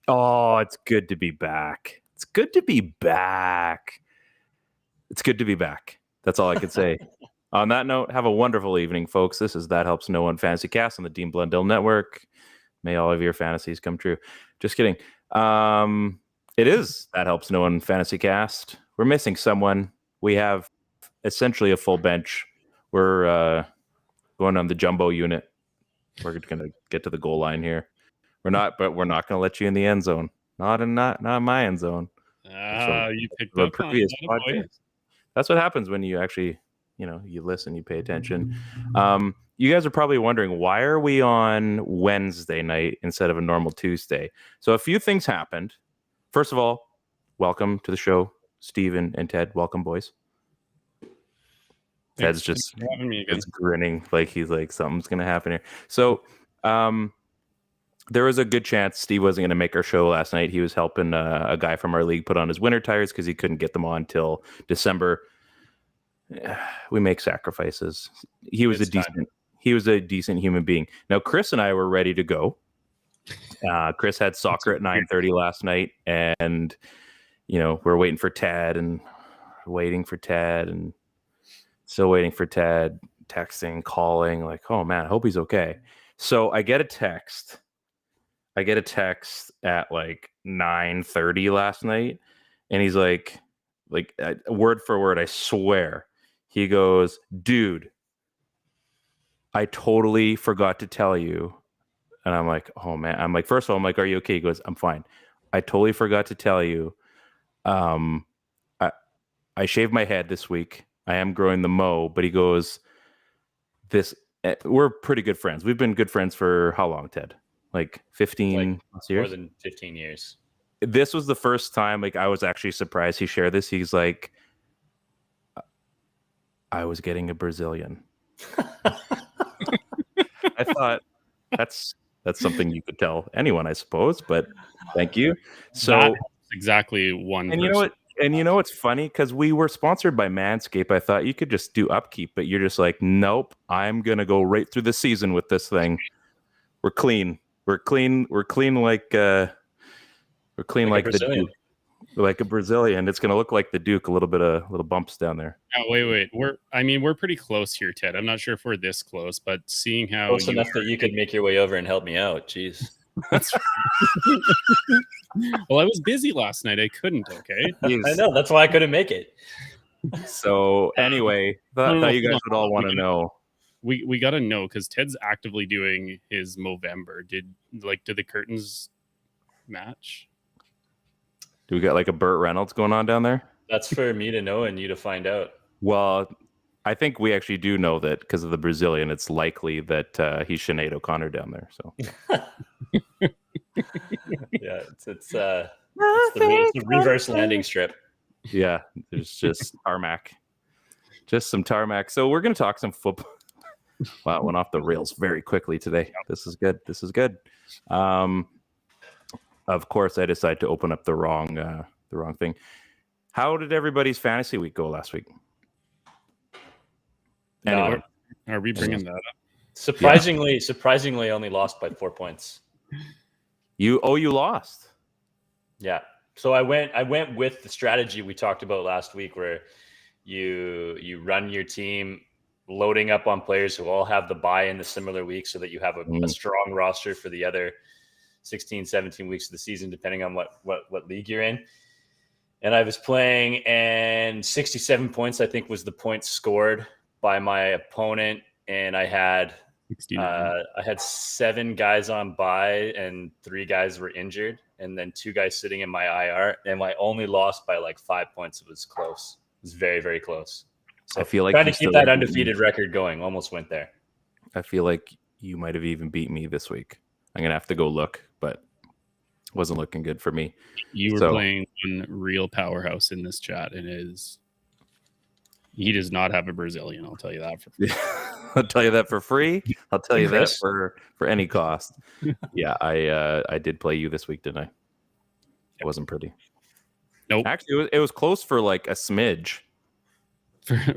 Oh, it's good to be back. It's good to be back. It's good to be back. That's all I can say. On that note, have a wonderful evening, folks. This is That Helps No One FantasyCast on the Dean Blundell Network. May all of your fantasies come true. Just kidding. It is That Helps No One FantasyCast. We're missing someone. We have essentially a full bench. We're going on the jumbo unit. We're going to get to the goal line here. We're not going to let you in the end zone. Not my end zone. You picked up previous podcast. That's what happens when you actually, you listen, you pay attention. You guys are probably wondering, why are we on Wednesday night instead of a normal Tuesday? So a few things happened. First of all, welcome to the show, Steven and Ted. Welcome, boys. Ted's just grinning like he's like, something's going to happen here. So there was a good chance Steve wasn't going to make our show last night. He was helping a guy from our league put on his winter tires because he couldn't get them on till December. We make sacrifices. He was a decent human being. Now, Chris and I were ready to go. Chris had soccer at 9:30 last night, and we're waiting for Ted and still waiting for Ted, texting, calling, like, oh man, I hope he's okay. So I get a text at like 9:30 last night, and he's like word for word, I swear. He goes, dude, I totally forgot to tell you. And I'm like, oh man. I'm like, first of all, I'm like, are you okay? He goes, I'm fine. I totally forgot to tell you. I shaved my head this week. I am growing the mo, but he goes, we're pretty good friends. We've been good friends for how long, Ted? Like 15 years? More than 15 years. This was the first time I was actually surprised he shared this. He's like, I was getting a Brazilian. I thought that's something you could tell anyone, I suppose, but thank you. So that's exactly one. And you know what's funny? Because we were sponsored by Manscaped. I thought you could just do upkeep, but you're just like, nope, I'm gonna go right through the season with this thing. We're clean. We're clean like the Duke, like a Brazilian. It's gonna look like the Duke. Little bumps down there. Oh, wait. We're pretty close here, Ted. I'm not sure if we're this close, but seeing how close enough that you could make your way over and help me out. Jeez. Well, I was busy last night. I couldn't. Okay. I know. That's why I couldn't make it. So anyway, thought you guys would all want to know. We got to know because Ted's actively doing his Movember. Did the curtains match? Do we got like a Burt Reynolds going on down there? That's for me to know and you to find out. Well, I think we actually do know that because of the Brazilian, it's likely that he's Sinead O'Connor down there. So, yeah, it's the reverse landing strip. Yeah, there's just tarmac, just some tarmac. So we're gonna talk some football. Wow, it went off the rails very quickly today. This is good. Of course, I decided to open up the wrong thing. How did everybody's fantasy week go last week? Anyway, are we bringing that up? Surprisingly, only lost by 4 points. You lost. Yeah. So I went with the strategy we talked about last week, where you run your team loading up on players who all have the bye in the similar week, so that you have a strong roster for the other 16, 17 weeks of the season, depending on what league you're in. And I was playing, and 67 points, I think, was the points scored by my opponent. And I had 7 guys on bye and 3 guys were injured, and then 2 guys sitting in my IR. And I only lost by like 5 points. It was close. It was very, very close. So I feel like trying to keep that undefeated record going. Almost went there. I feel like you might have even beat me this week. I'm going to have to go look, but it wasn't looking good for me. You were playing one real powerhouse in this chat, and he does not have a Brazilian. I'll tell you that for free. I'll tell you that for free. I'll tell you that for any cost. Yeah, I did play you this week, didn't I? It wasn't pretty. Nope. Actually, it was close for like a smidge.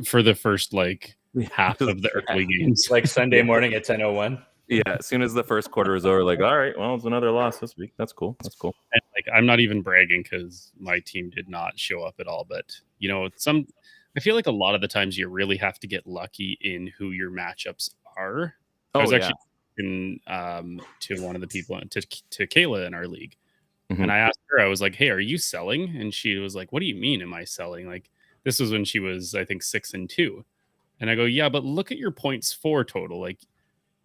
For the first half of the early games. Like Sunday morning at 10:01. Yeah, as soon as the first quarter was over, like, all right, well, it's another loss this week. That's cool. That's cool. And like, I'm not even bragging because my team did not show up at all. But I feel like a lot of the times you really have to get lucky in who your matchups are. I was actually in to one of the people to Kayla in our league, and I asked her, I was like, "Hey, are you selling?" And she was like, "What do you mean? Am I selling?" Like, this was when she was, I think, 6-2, and I go, "Yeah, but look at your points for total. Like,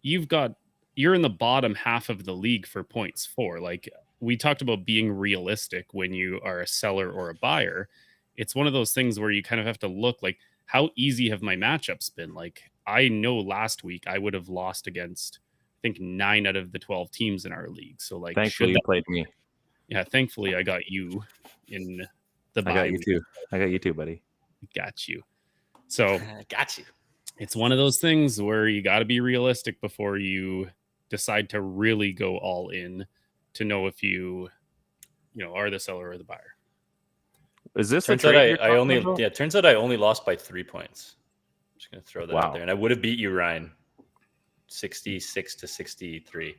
you're in the bottom half of the league for points for. Like, we talked about being realistic when you are a seller or a buyer. It's one of those things where you kind of have to look like, how easy have my matchups been? Like, I know last week I would have lost against, I think, 9 out of the 12 teams in our league. So like, thankfully you played me. Yeah, thankfully I got you in the bye. I got you too. I got you too, buddy. Got you. So got you. It's one of those things where you got to be realistic before you decide to really go all in to know if you are the seller or the buyer. Is this turns out turns out I only lost by 3 points. I'm just gonna throw that out there, and I would have beat you, Ryan, 66-63.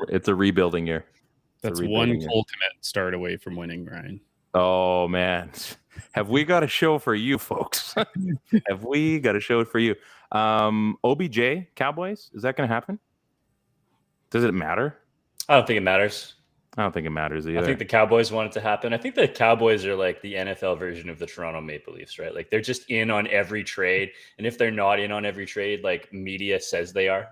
It's a rebuilding year. That's one full commit start away from winning, Ryan. Oh man, have we got a show for you, folks? Have we got a show for you? OBJ Cowboys, is that going to happen? Does it matter? I don't think it matters. I don't think it matters either. I think the Cowboys want it to happen. I think the Cowboys are like the NFL version of the Toronto Maple Leafs, right? Like, they're just in on every trade, and if they're not in on every trade, like, media says they are.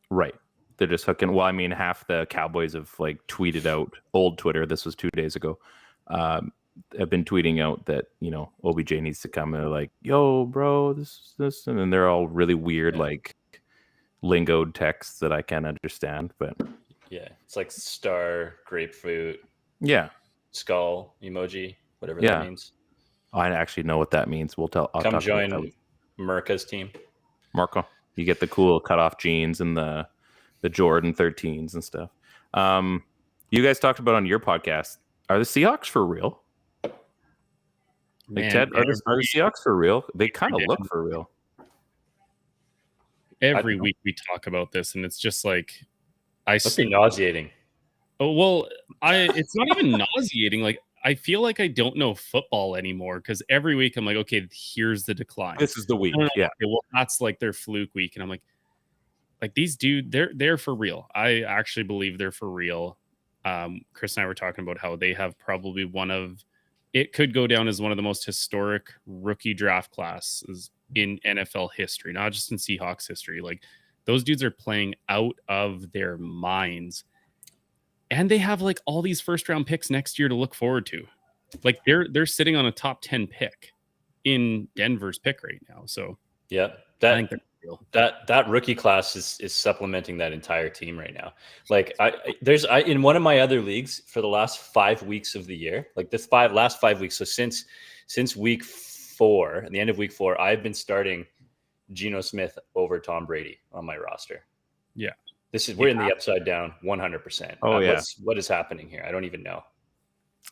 Right. They're just hooking. Well, I mean, half the Cowboys have like tweeted out, old Twitter, this was 2 days ago, have been tweeting out that, OBJ needs to come, and they're like, yo, bro, this, and then they're all really weird, like lingoed texts that I can't understand, but yeah, it's like star, grapefruit, skull emoji, whatever that means. I actually know what that means. I'll come join Merca's team. Marco, you get the cool cutoff jeans and the Jordan 13s and stuff. You guys talked about on your podcast, are the Seahawks for real? Like, Ted, are the Seahawks for real? They kind of look for real. Every week we talk about this, and it's just like, must be nauseating. Oh, well, it's not even nauseating. Like, I feel like I don't know football anymore, because every week I'm like, okay, here's the decline. This is the week. Yeah. Okay, well, that's like their fluke week, and I'm like these dude, they're for real. I actually believe they're for real. Chris and I were talking about how they have probably it could go down as one of the most historic rookie draft classes in NFL history, not just in Seahawks history. Like, those dudes are playing out of their minds, and they have like all these first round picks next year to look forward to. Like, they're sitting on a top 10 pick in Denver's pick right now. So yeah, I think that rookie class is supplementing that entire team right now. Like, in one of my other leagues for the last 5 weeks of the year, like last 5 weeks. So since week 4, at the end of week 4, I've been starting Geno Smith over Tom Brady on my roster. Yeah, we're in the upside down 100%. Oh yeah, what is happening here? I don't even know.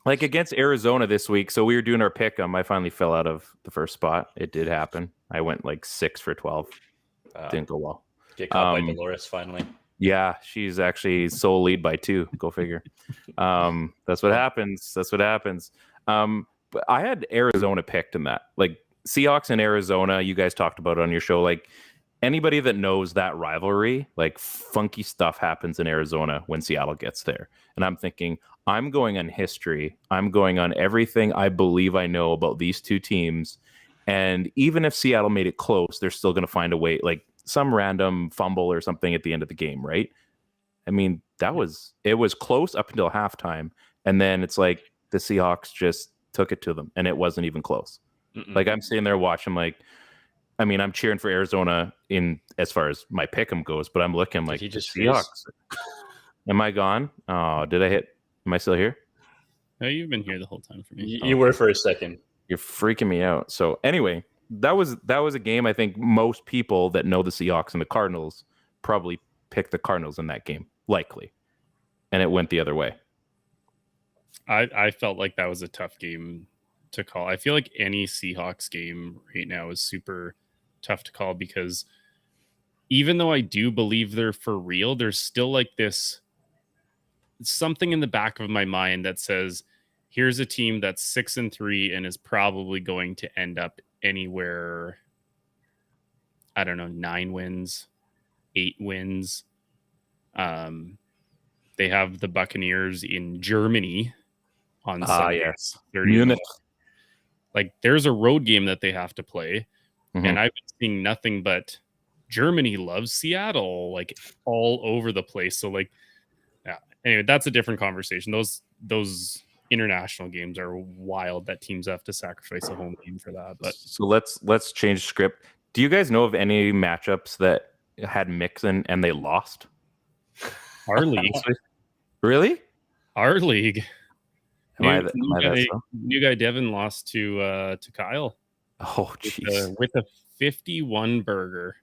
Like, against Arizona this week, so we were doing our pick 'em. I finally fell out of the first spot. It did happen. I went like 6 for 12. Didn't go well. Get caught by Dolores finally. Yeah, she's actually sole lead by 2. Go figure. That's what happens. But I had Arizona picked in that. Like, Seahawks and Arizona, you guys talked about it on your show. Like, anybody that knows that rivalry, like, funky stuff happens in Arizona when Seattle gets there. And I'm thinking, I'm going on history. I'm going on everything I believe I know about these two teams. And even if Seattle made it close, they're still going to find a way, like some random fumble or something at the end of the game, right? I mean, it was close up until halftime. And then it's like the Seahawks just took it to them, and it wasn't even close. Like, I'm sitting there watching, like, I mean, I'm cheering for Arizona in as far as my pick'em goes, but I'm looking like, Seahawks. Am I gone? Oh, did I hit? Am I still here? No, you've been here the whole time for me. You were for a second. You're freaking me out. So anyway, that was a game. I think most people that know the Seahawks and the Cardinals probably picked the Cardinals in that game, likely, and it went the other way. I felt like that was a tough game to call. I feel like any Seahawks game right now is super tough to call, because even though I do believe they're for real, there's still like this something in the back of my mind that says, here's a team that's 6-3 and is probably going to end up anywhere, I don't know, 9 wins, 8 wins. They have the Buccaneers in Germany on Sunday. Yes. 30th. Munich. Like, there's a road game that they have to play. And I've been seeing nothing but Germany loves Seattle, like all over the place. So, like, yeah. Anyway, that's a different conversation. Those international games are wild that teams have to sacrifice a home game for that. But so let's change script. Do you guys know of any matchups that had Mixon and they lost? our league, Really? our league. New Guy Devin lost to Kyle. Oh, jeez. With a 51 burger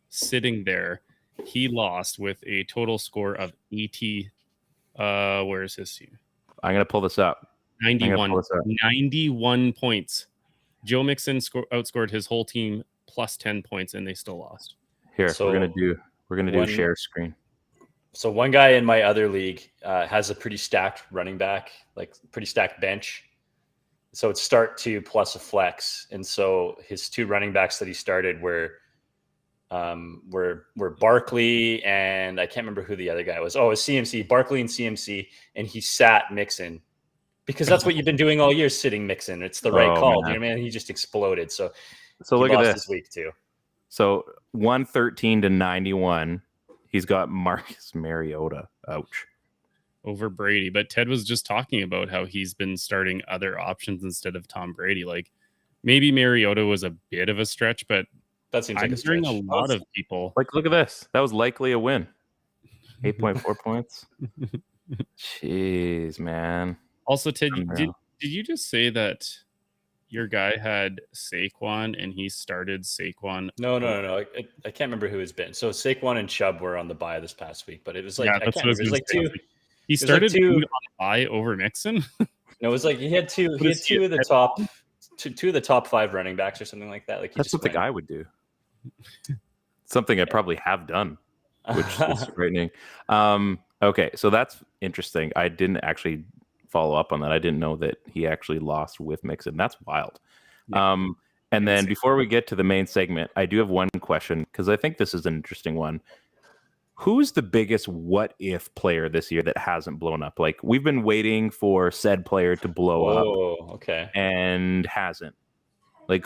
sitting there, he lost with a total score of 80. Where is his team? I'm gonna pull this up. 91 points. Joe Mixon outscored his whole team plus 10 points, and they still lost. Here, so we're gonna do share screen. So one guy in my other league has a pretty stacked running back, like pretty stacked bench. So it's start 2 plus a flex, and so his 2 running backs that he started were Barkley and I can't remember who the other guy was. Oh, it was CMC, Barkley and CMC, and he sat Mixon because that's what you've been doing all year, sitting Mixon. It's the right call. Man. You know, man, he just exploded. So look at this week too. So 113-91. He's got Marcus Mariota. Ouch. Over Brady. But Ted was just talking about how he's been starting other options instead of Tom Brady. Like, maybe Mariota was a bit of a stretch, but that seems like a lot of people. Like, look at this. That was likely a win. 8.4 points. Jeez, man. Also, Ted, did you just say that your guy had Saquon and he started Saquon? No. I can't remember who it's been. So Saquon and Chubb were on the bye this past week, but it was like, I can't remember. It was like 2. He started like 2 on the bye over Mixon. No, it was like he had 2 of the top 2 of the top 5 running backs or something like that. Like that's something I would do. Something I probably have done, which is frightening. Okay, so that's interesting. I didn't actually follow up on that. I didn't know that he actually lost with Mixon. That's wild. Yeah. And then before we get to the main segment, I do have one question because I think this is an interesting one. Who's the biggest what if player this year that hasn't blown up? Like, we've been waiting for said player to blow up. Okay. And hasn't. Like,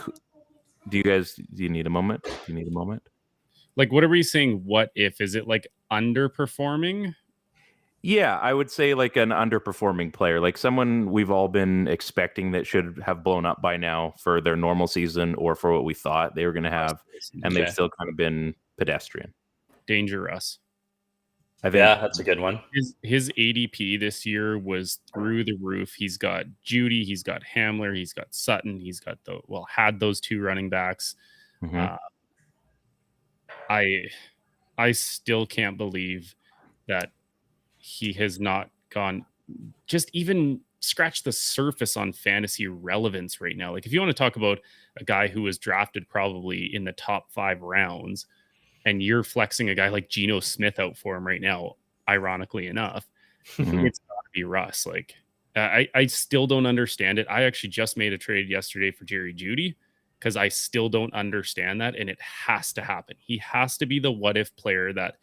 do you need a moment? Like, what are we saying? What if? Is it like underperforming? Yeah, I would say like an underperforming player, like someone we've all been expecting that should have blown up by now for their normal season or for what we thought they were going to have, and they've still kind of been pedestrian. Dangerous. I think that's a good one. His ADP this year was through the roof. He's got Judy, he's got Hamler, he's got Sutton, he's got had those 2 running backs. Mm-hmm. I still can't believe that he has not gone just even scratch the surface on fantasy relevance right now. Like, if you want to talk about a guy who was drafted probably in the top 5 rounds and you're flexing a guy like Geno Smith out for him right now, ironically enough, it's got to be Russ. Like, I still don't understand it. I actually just made a trade yesterday for Jerry Jeudy because I still don't understand that, and it has to happen. He has to be the what-if player that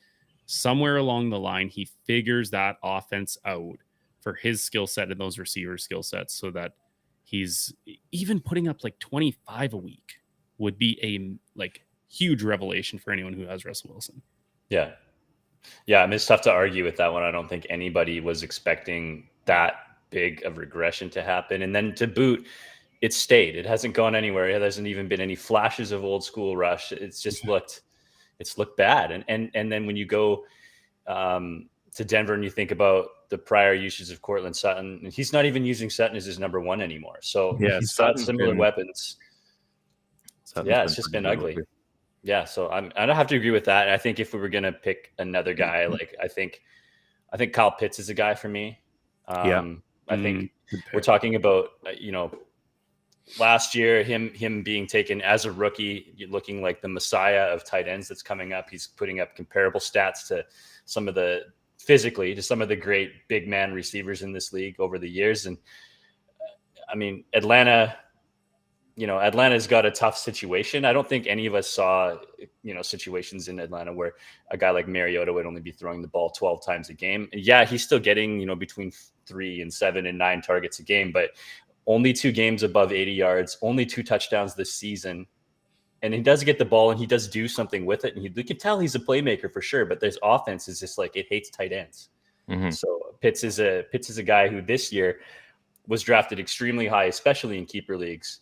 somewhere along the line he figures that offense out for his skill set and those receiver skill sets so that he's even putting up like 25 a week would be a like huge revelation for anyone who has Russell Wilson. Yeah. I mean, it's tough to argue with that one. I don't think anybody was expecting that big of regression to happen. And then to boot, it stayed. It hasn't gone anywhere. There hasn't even been any flashes of old school Rush. It's just looked bad. And then when you go to Denver and you think about the prior usage of Cortland Sutton, and he's not even using Sutton as his number 1 anymore. So he's got similar weapons. It's just been ugly. Yeah, so I don't have to agree with that. I think if we were gonna pick another guy, like I think Kyle Pitts is a guy for me. I think we're talking about last year, him being taken as a rookie, looking like the messiah of tight ends that's coming up. He's putting up comparable stats to some of the great big man receivers in this league over the years. And I mean, Atlanta's got a tough situation. I don't think any of us saw, situations in Atlanta where a guy like Mariota would only be throwing the ball 12 times a game. And yeah, he's still getting, between 3 and 7 and 9 targets a game, but only 2 games above 80 yards, only 2 touchdowns this season. And he does get the ball and he does do something with it. And you can tell he's a playmaker for sure, but this offense is just like, it hates tight ends. Mm-hmm. So Pitts is a guy who this year was drafted extremely high, especially in keeper leagues.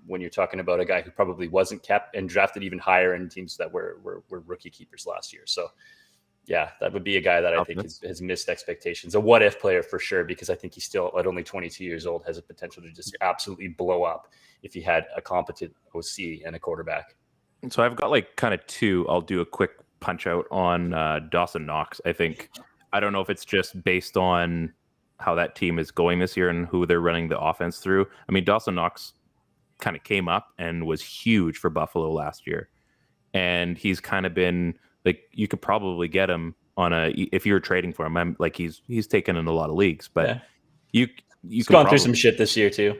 When you're talking about a guy who probably wasn't kept and drafted even higher in teams that were rookie keepers last year. So yeah, that would be a guy that I think has missed expectations. A what if player for sure, because I think he's still at only 22 years old, has a potential to just absolutely blow up if he had a competent OC and a quarterback. So I've got like kind of 2. I'll do a quick punch out on Dawson Knox. I don't know if it's just based on how that team is going this year and who they're running the offense through. I mean, Dawson Knox kind of came up and was huge for Buffalo last year. And he's kind of been like, you could probably get him if you're trading for him. I'm like, he's taken in a lot of leagues, but he's gone through some shit this year too.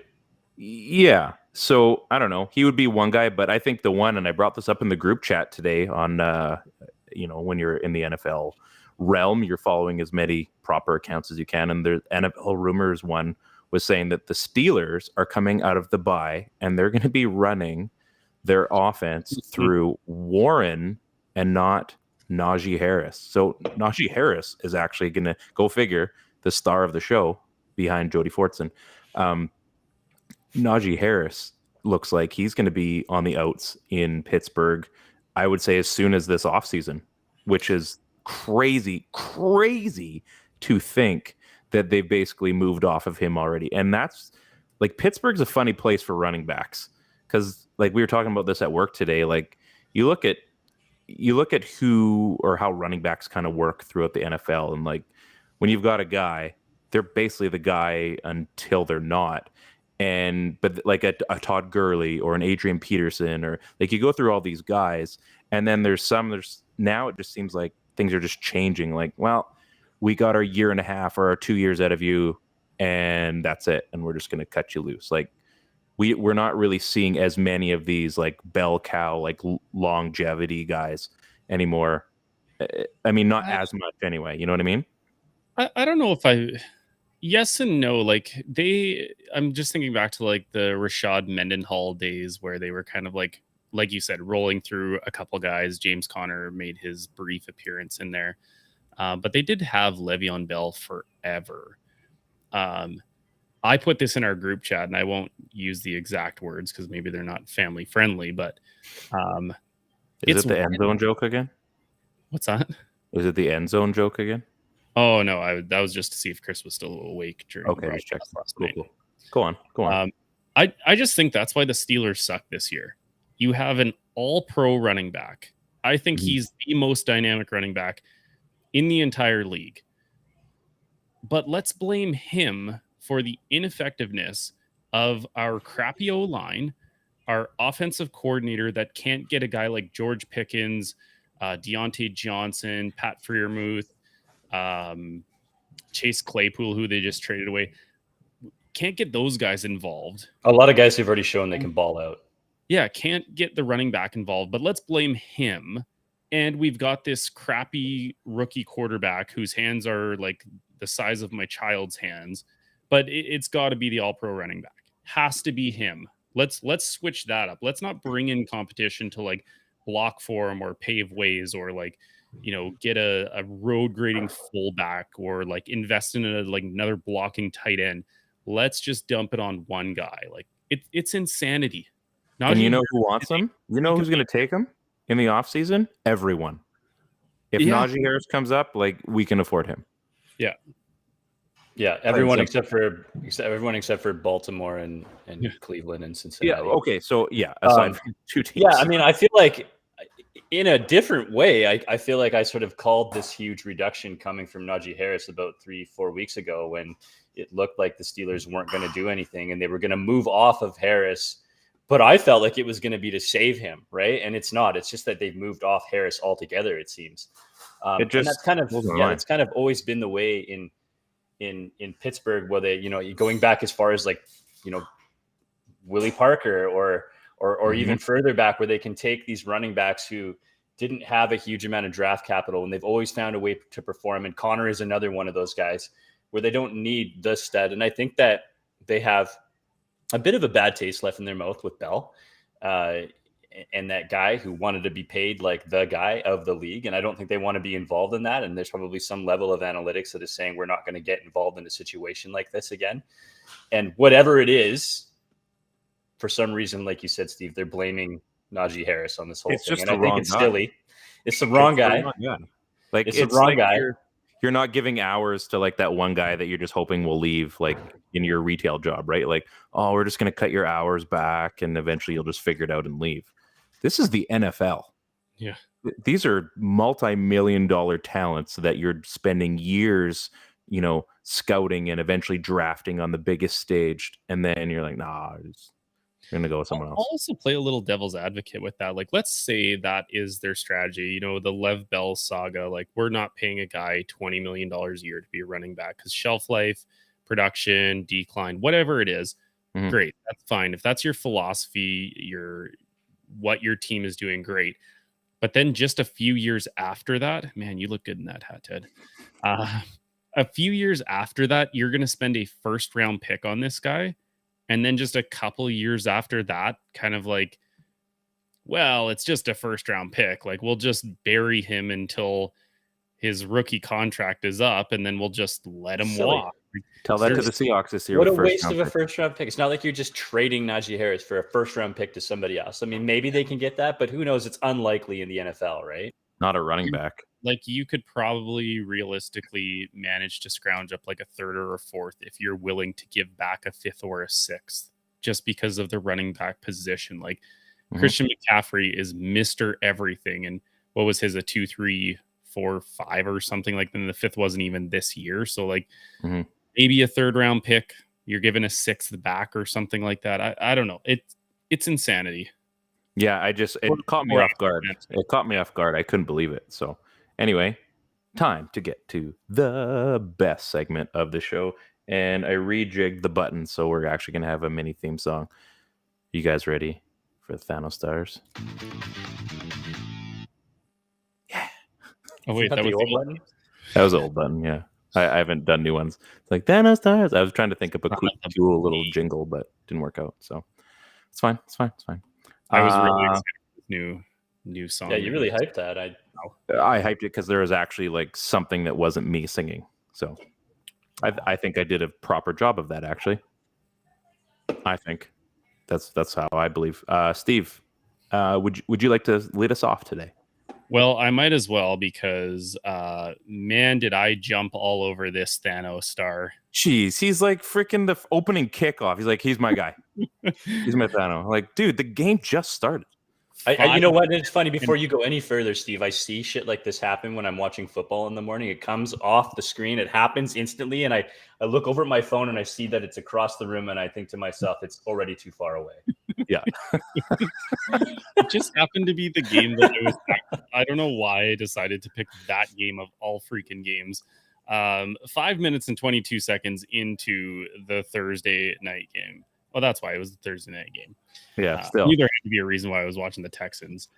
Yeah. So I don't know. He would be one guy, but I think the one, and I brought this up in the group chat today on, when you're in the NFL realm, you're following as many proper accounts as you can. And the NFL Rumors one was saying that the Steelers are coming out of the bye and they're going to be running their offense through Warren and not Najee Harris. So Najee Harris is actually going to, go figure, the star of the show behind Jody Fortson. Najee Harris looks like he's going to be on the outs in Pittsburgh, I would say as soon as this offseason, which is crazy to think that they've basically moved off of him already. And that's like, Pittsburgh's a funny place for running backs. Cause like we were talking about this at work today, like you look at who or how running backs kind of work throughout the NFL. And like, when you've got a guy, they're basically the guy until they're not. But like a Todd Gurley or an Adrian Peterson, or like you go through all these guys and then now it just seems like things are just changing. Like, well, we got our year and a half or our 2 years out of you and that's it. And we're just going to cut you loose. Like we're not really seeing as many of these like bell cow, like longevity guys anymore. I mean, not as much anyway. You know what I mean? I don't know if yes and no. Like I'm just thinking back to like the Rashad Mendenhall days where they were kind of like you said, rolling through a couple guys. James Conner made his brief appearance in there. But they did have Le'Veon Bell forever. I put this in our group chat, and I won't use the exact words because maybe they're not family friendly. But is it the end zone joke again? What's that? Is it the end zone joke again? Oh no, that was just to see if Chris was still awake during. Okay, just check. Cool. Go on. I just think that's why the Steelers suck this year. You have an all-pro running back. I think he's the most dynamic running back in the entire league. But let's blame him for the ineffectiveness of our crappy O-line, our offensive coordinator that can't get a guy like George Pickens, Deontay Johnson, Pat Freiermuth, Chase Claypool, who they just traded away. Can't get those guys involved. A lot of guys who've already shown they can ball out. Yeah, can't get the running back involved, but let's blame him. And we've got this crappy rookie quarterback whose hands are like the size of my child's hands, but it's got to be the all-pro running back. Has to be him. Let's switch that up. Let's not bring in competition to like block for him or pave ways or like, get a road grading fullback or like invest in another blocking tight end. Let's just dump it on one guy. Like it's insanity. And you know who wants him? You know who's going to take him in the offseason? Everyone. If Najee Harris comes up, like we can afford him. Yeah. Yeah, everyone except for Baltimore and Cleveland and Cincinnati. Yeah, okay. So aside from 2 teams. Yeah, I mean, I feel like in a different way, I feel like I sort of called this huge reduction coming from Najee Harris about 3-4 weeks ago when it looked like the Steelers weren't going to do anything and they were going to move off of Harris. But I felt like it was going to be to save him, right? And it's not. It's just that they've moved off Harris altogether, it seems. And that's kind of it's kind of always been the way in Pittsburgh, where they, going back as far as like, Willie Parker or even further back, where they can take these running backs who didn't have a huge amount of draft capital and they've always found a way to perform. And Connor is another one of those guys where they don't need the stud. And I think that they have a bit of a bad taste left in their mouth with Bell and that guy who wanted to be paid like the guy of the league. And I don't think they want to be involved in that. And there's probably some level of analytics that is saying we're not going to get involved in a situation like this again. And whatever it is, for some reason, like you said, Steve, they're blaming Najee Harris on this whole thing. And I think it's silly. It's the wrong guy. Like it's the wrong guy. You're not giving hours to like that one guy that you're just hoping will leave, like in your retail job, right? Like, oh, we're just going to cut your hours back and eventually you'll just figure it out and leave. This is the NFL. Yeah. These are multi-million-dollar talents that you're spending years, scouting and eventually drafting on the biggest stage. And then you're like, nah, I'm going to go with someone else. I'll also play a little devil's advocate with that. Like, let's say that is their strategy. The Lev Bell saga. Like, we're not paying a guy $20 million a year to be a running back because shelf life, production, decline, whatever it is. Great. That's fine. If that's your philosophy, what your team is doing, great. But then just a few years after that, man, you look good in that hat, Ted. A few years after that, you're going to spend a first round pick on this guy. And then just a couple years after that, kind of like, well, it's just a first round pick. Like, we'll just bury him until his rookie contract is up, and then we'll just let him walk. Tell that to the Seahawks this year. What a waste of a first round pick. It's not like you're just trading Najee Harris for a first round pick to somebody else. I mean, maybe they can get that, but who knows? It's unlikely in the NFL, right? Not a running back. Like, you could probably realistically manage to scrounge up like a third or a fourth if you're willing to give back a fifth or a sixth just because of the running back position. Like, Christian McCaffrey is Mr. Everything. And what was his, a 2, 3, 4, 5 or something like that? And the fifth wasn't even this year. So like maybe a third round pick, you're given a sixth back or something like that. I don't know. It's insanity. Yeah, it caught me off guard. It caught me off guard. I couldn't believe it. So anyway, time to get to the best segment of the show. And I rejigged the button, so we're actually going to have a mini theme song. You guys ready for the Thanos Stars? Yeah. Oh, wait, that was the old button? That was the old button, yeah. I haven't done new ones. It's like Thanos Stars. I was trying to think of a cool little jingle, but didn't work out. So it's fine. I was really excited for this new song. Yeah, you really hyped that. I hyped it because there was actually like something that wasn't me singing. So I think I did a proper job of that, actually. I think that's how I believe. Steve, would you like to lead us off today? Well, I might as well because, man, did I jump all over this Thanos star. Jeez, he's like freaking the opening kickoff. He's like, he's my guy. He's my Thanos. Like, dude, the game just started. You know what? It's funny. Before you go any further, Steve, I see shit like this happen when I'm watching football in the morning. It comes off the screen. It happens instantly. And I look over at my phone and I see that it's across the room. And I think to myself, it's already too far away. Yeah. It just happened to be the game that I was at. I don't know why I decided to pick that game of all freaking games. 5 minutes and 22 seconds into the Thursday night game. Well, that's why it was the Thursday night game. Yeah, still. Either had to be a reason why I was watching the Texans.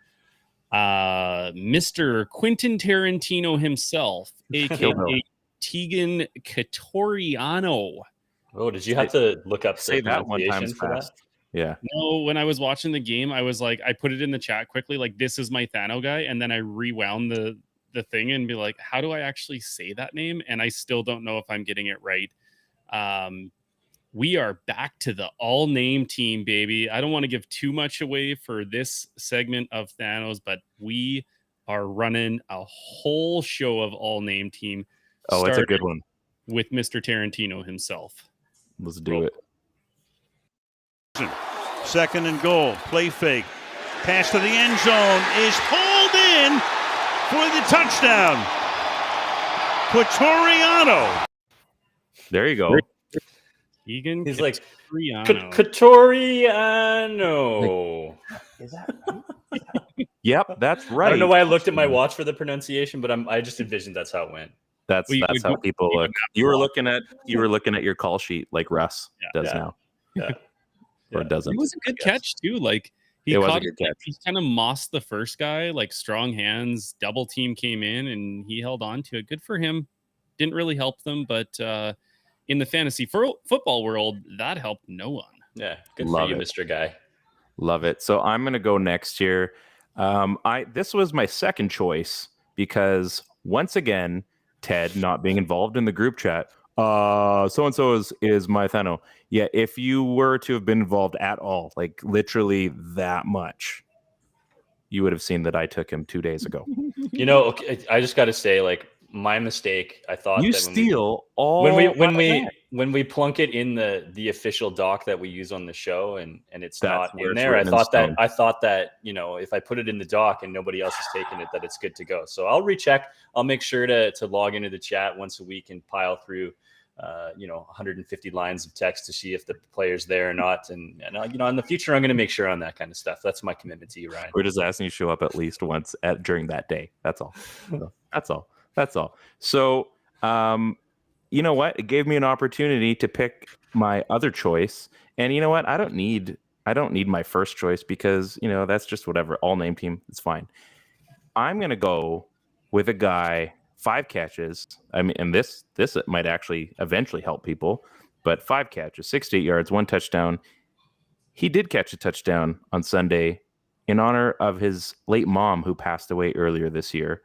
Mr. Quentin Tarantino himself, a.k.a. Tegan Catoriano. Oh, did you have to look up say that one time fast? Yeah. No, when I was watching the game, I was like, I put it in the chat quickly, like, this is my Thano guy. And then I rewound the thing and be like, how do I actually say that name? And I still don't know if I'm getting it right. We are back to the all-name team, baby. I don't want to give too much away for this segment of Thanos, but we are running a whole show of all-name team. Oh, it's a good one. With Mr. Tarantino himself. Let's do it. Second and goal. Play fake. Pass to the end zone is holding. in for the touchdown. Quatoriano. There you go. Egan. He's like Quatoriano. Quatoriano. Is that right? Yep, that's right. I don't know why I looked at my watch for the pronunciation, but I just envisioned that's how it went. That's how people look. You were looking at your call sheet like Russ does now. Yeah. Or doesn't. It was a good catch too. Like he was a caught good catch. He kind of mossed the first guy, like strong hands, double team came in and he held on to it. Good for him. Didn't really help them, but in the fantasy football world, that helped no one. Yeah, good Love for you, it. Mr. Guy. Love it. So I'm gonna go next here. This was my second choice because once again, Ted not being involved in the group chat. So and so is my Thano. Yeah, if you were to have been involved at all, like literally that much, you would have seen that I took him 2 days ago. You know, okay, I just got to say, like, my mistake. I thought You that steal all when we plunk it in the official doc that we use on the show, and it's That's not where in it's there. I written in thought stone. that you know, if I put it in the doc and nobody else is taking it, that it's good to go. So I'll recheck. I'll make sure to log into the chat once a week and pile through 150 lines of text to see if the player's there or not. And you know, in the future, I'm going to make sure on that kind of stuff. That's my commitment to you, Ryan. We're just asking you to show up at least once during that day. That's all. That's all. So, you know what? It gave me an opportunity to pick my other choice. And you know what? I don't need my first choice because, you know, that's just whatever. All name team. It's fine. I'm going to go with a guy, 5 catches. I mean, and this might actually eventually help people, but 5 catches, 68 yards, 1 touchdown. He did catch a touchdown on Sunday in honor of his late mom who passed away earlier this year,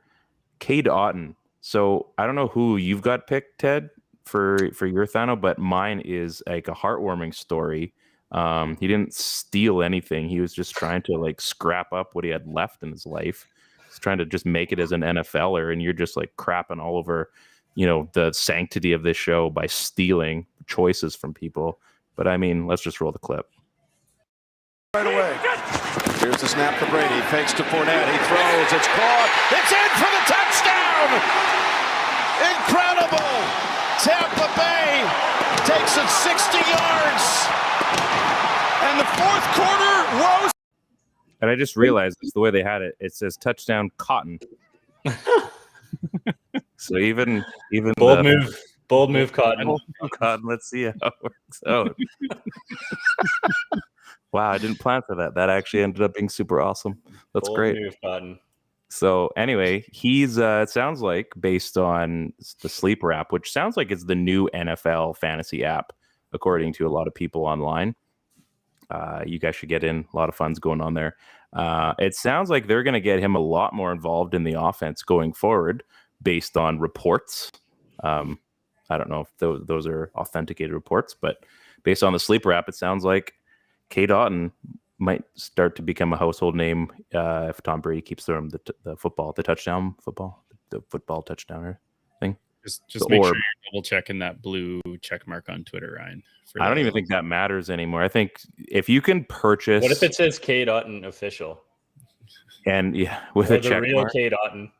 Cade Otton. So I don't know who you've got picked, Ted, for your Thano, but mine is like a heartwarming story. He didn't steal anything. He was just trying to like scrap up what he had left in his life. He's trying to just make it as an NFLer, and you're just like crapping all over, you know, the sanctity of this show by stealing choices from people. But I mean, let's just roll the clip. Right away. Here's the snap to Brady. Fakes to Fournette. He throws. It's caught. It's in for the touchdown. Incredible. Tampa Bay takes it 60 yards. And the fourth quarter rose. And I just realized it's the way they had it. It says touchdown Cotton. So even bold move, Cotton. Cotton. Let's see how it works out. Wow, I didn't plan for that. That actually ended up being super awesome. That's great. Move, Cotton. So anyway, he's it sounds like, based on the Sleeper app, which sounds like it's the new NFL fantasy app, according to a lot of people online. You guys should get in. A lot of fun's going on there. It sounds like they're going to get him a lot more involved in the offense going forward, based on reports. I don't know if those are authenticated reports, but based on the Sleeper app, it sounds like Cade Otton might start to become a household name if Tom Brady keeps throwing the football touchdowner thing. Just make sure you're double checking that blue check mark on Twitter, Ryan. I don't even think that matters anymore. I think if you can purchase, what if it says Cade Otton official? And with a check real mark, Cade Otton.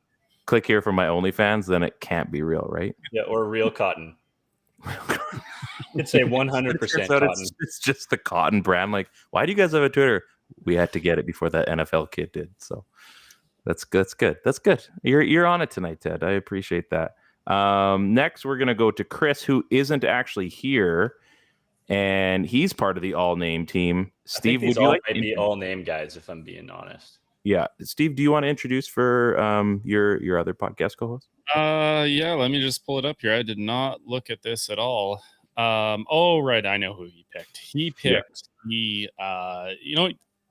Click here for my OnlyFans, then it can't be real, right? Yeah, or real cotton. It's a 100% cotton. It's just the cotton brand. Like, why do you guys have a Twitter? We had to get it before that NFL kid did. So that's good. That's good. You're on it tonight, Ted. I appreciate that. Next, we're gonna go to Chris, who isn't actually here, and he's part of the all-name team. Steve, would you like to be all-name guys? If I'm being honest. Yeah, Steve, do you want to introduce for your other podcast co-host? Yeah, let me just pull it up here. I did not look at this at all. Oh, right, I know who he picked. He picked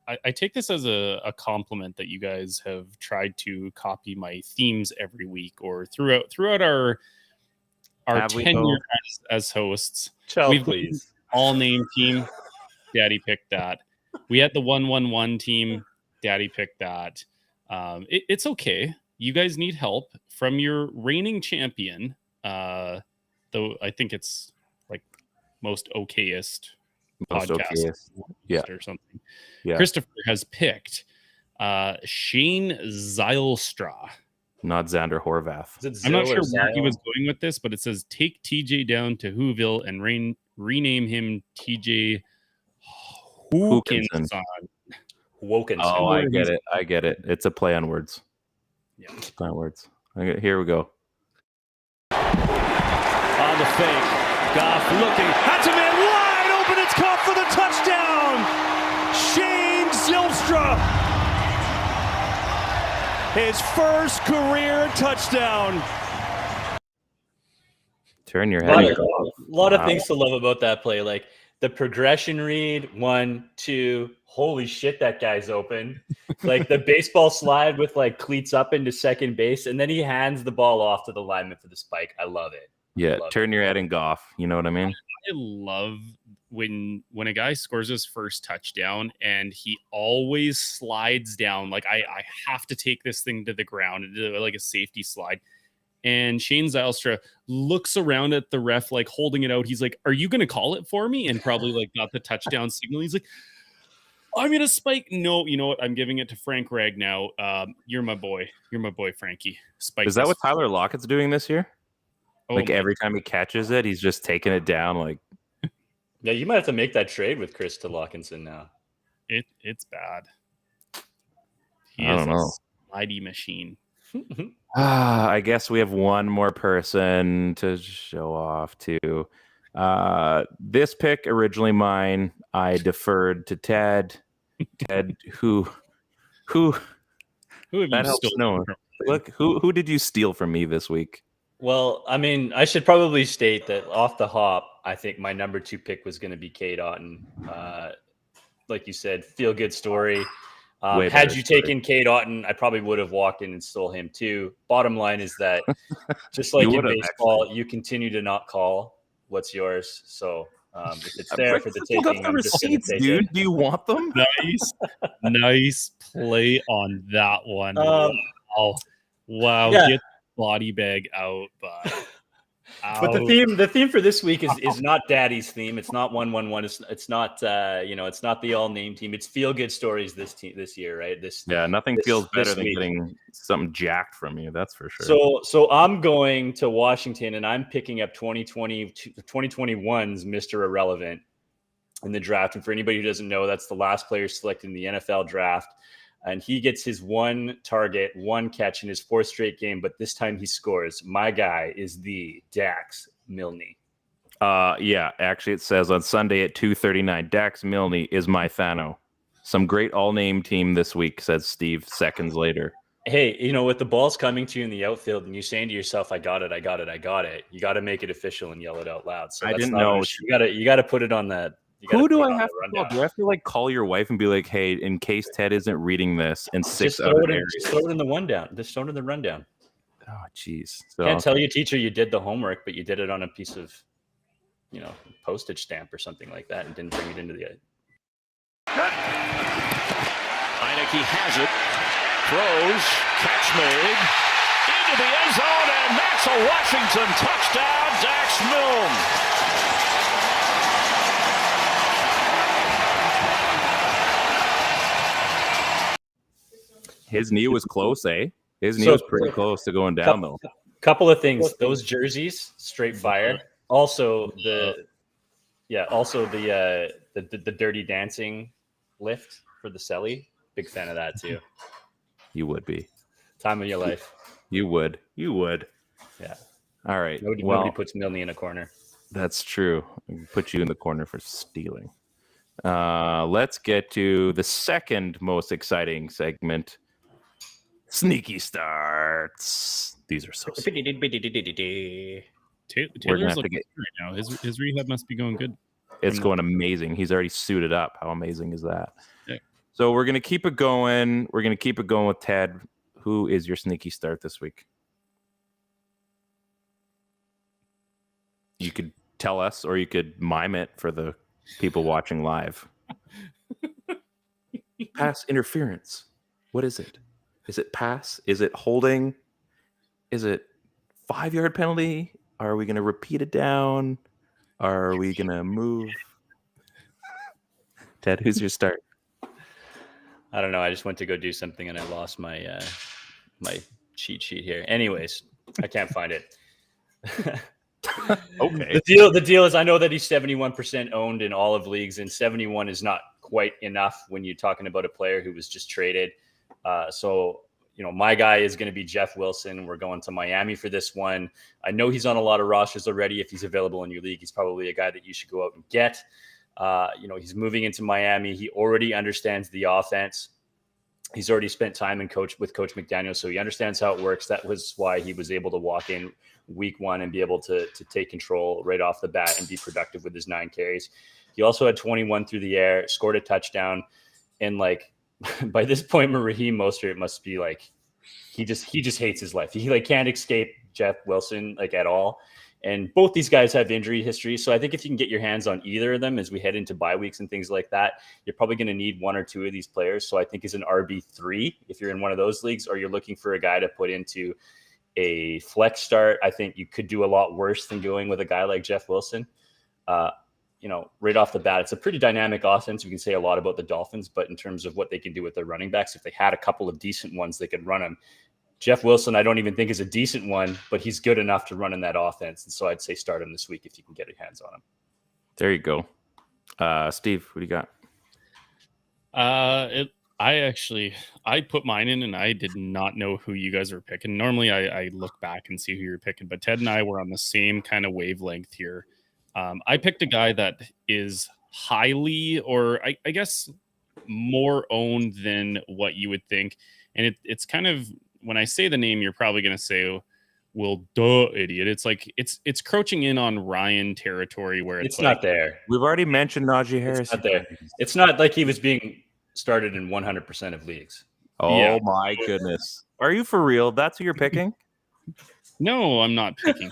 I take this as a compliment that you guys have tried to copy my themes every week or throughout our tenure as hosts. Please. All name team. Daddy picked that. We had the 1-1-1 team. Daddy picked that. It's okay. You guys need help from your reigning champion. Though I think it's like most okayest podcast or something. Yeah. Christopher has picked Shane Zylstra. Not Xander Horvath. I'm not sure where he was going with this, but it says take TJ down to Whoville and rename him TJ Hookinson. Oh, I get it. I get it. It's a play on words. Yeah. It's a play on words. Okay, here we go. On the fake. Goff looking. That's a man wide open. It's caught for the touchdown. Shane Zylstra. His first career touchdown. Turn your head. A lot of things to love about that play. Like the progression read, 1, 2. Holy shit, that guy's open. Like the baseball slide with like cleats up into second base, and then he hands the ball off to the lineman for the spike. I love it. Yeah, turn your head and Goff. You know what I mean? I love when a guy scores his first touchdown and he always slides down. Like I have to take this thing to the ground and do like a safety slide. And Shane Zylstra looks around at the ref, like holding it out. He's like, "Are you going to call it for me?" And probably like got the touchdown signal. He's like, "I'm going to spike." No, you know what? I'm giving it to Frank Ragnow. You're my boy. You're my boy, Frankie. Spike. Is that what Tyler Lockett's doing this year? Oh, like every time he catches it, he's just taking it down. Like, yeah, you might have to make that trade with Chris to Lockinson now. It's bad. He I is don't know. a slidey machine. I guess we have one more person to show off to. This pick originally mine. I deferred to Ted. Ted, who have that you helps stolen know. from? Look, who did you steal from me this week? Well, I mean, I should probably state that off the hop, I think my number 2 pick was going to be Cade Otton. Like you said, feel good story. Had you taken Cade Otton, I probably would have walked in and stole him too. Bottom line is that just like in baseball, you continue to not call what's yours. So if it's there for the taking, I'm just going to take it. Do you want them? Nice play on that one. Wow. Yeah. Get the body bag out, but the theme for this week is not Daddy's theme. It's not 1-1-1. It's not it's not the all name team. It's feel good stories this year, right? Nothing feels better than getting something jacked from you. That's for sure. So I'm going to Washington and I'm picking up 2021's Mr. Irrelevant in the draft. And for anybody who doesn't know, that's the last player selected in the NFL draft. And he gets his 1 target, 1 catch in his 4th straight game, but this time he scores. My guy is the Dax Milne. Yeah, actually it says on Sunday at 2:39, Dax Milne is my Thano. Some great all-name team this week, says Steve seconds later. Hey, with the balls coming to you in the outfield and you saying to yourself, I got it, I got it, I got it. You got to make it official and yell it out loud. So I didn't know. You got to put it on that. Who do I have to call? Do I have to call your wife and be like, "Hey, in case Ted isn't reading this," and just throw it in the rundown. Just throw it in the rundown. Oh, jeez. Can't tell your teacher you did the homework, but you did it on a piece of, postage stamp or something like that, and didn't bring it into the. Heineke has it. Throws. Catch made. Into the end zone, and that's a Washington touchdown. Dax Milne. His knee was close, eh? His knee was pretty close to going down, though. Couple of things. Those jerseys, straight fire. Also, the Dirty Dancing lift for the celly. Big fan of that too. You would be. Time of your life. You would. Yeah. All right. Nobody puts Milne in a corner. That's true. Put you in the corner for stealing. Let's get to the second most exciting segment. Sneaky starts. These are so Taylor's looking good right now. His rehab must be going good. It's going amazing. He's already suited up. How amazing is that? Yeah. So we're going to keep it going. We're going to keep it going with Ted. Who is your sneaky start this week? You could tell us, or you could mime it for the people watching live. Pass interference. What is it? Is it pass? Is it holding? Is it 5-yard penalty? Are we going to repeat it down? Are we going to move? Ted, who's your start? I don't know. I just went to go do something and I lost my my cheat sheet here. Anyways, I can't find it. Okay. The deal is I know that he's 71% owned in all of leagues, and 71 is not quite enough when you're talking about a player who was just traded. So, my guy is going to be Jeff Wilson. We're going to Miami for this one. I know he's on a lot of rosters already. If he's available in your league, he's probably a guy that you should go out and get. He's moving into Miami. He already understands the offense. He's already spent time with Coach McDaniel, so he understands how it works. That was why he was able to walk in week one and be able to take control right off the bat and be productive with his 9 carries. He also had 21 through the air, scored a touchdown, and by this point, Raheem Mostert must be he just hates his life. He can't escape Jeff Wilson at all. And both these guys have injury history. So I think if you can get your hands on either of them as we head into bye weeks and things like that, you're probably going to need 1 or 2 of these players. So I think as an RB3, if you're in one of those leagues, or you're looking for a guy to put into a flex start, I think you could do a lot worse than going with a guy like Jeff Wilson. Right off the bat, it's a pretty dynamic offense. We can say a lot about the Dolphins, but in terms of what they can do with their running backs, if they had a couple of decent ones, they could run them. Jeff Wilson, I don't even think is a decent one, but he's good enough to run in that offense. And so I'd say start him this week if you can get your hands on him. There you go. Steve, what do you got? I put mine in and I did not know who you guys were picking. Normally I look back and see who you're picking, but Ted and I were on the same kind of wavelength here. I picked a guy that is highly, or I guess more owned than what you would think. And it's kind of, when I say the name, you're probably going to say, well, duh, idiot. It's crouching in on Ryan territory where it's not there. We've already mentioned Najee Harris. It's not there. It's not like he was being started in 100% of leagues. Oh my goodness. Are you for real? That's who you're picking? No, I'm not picking.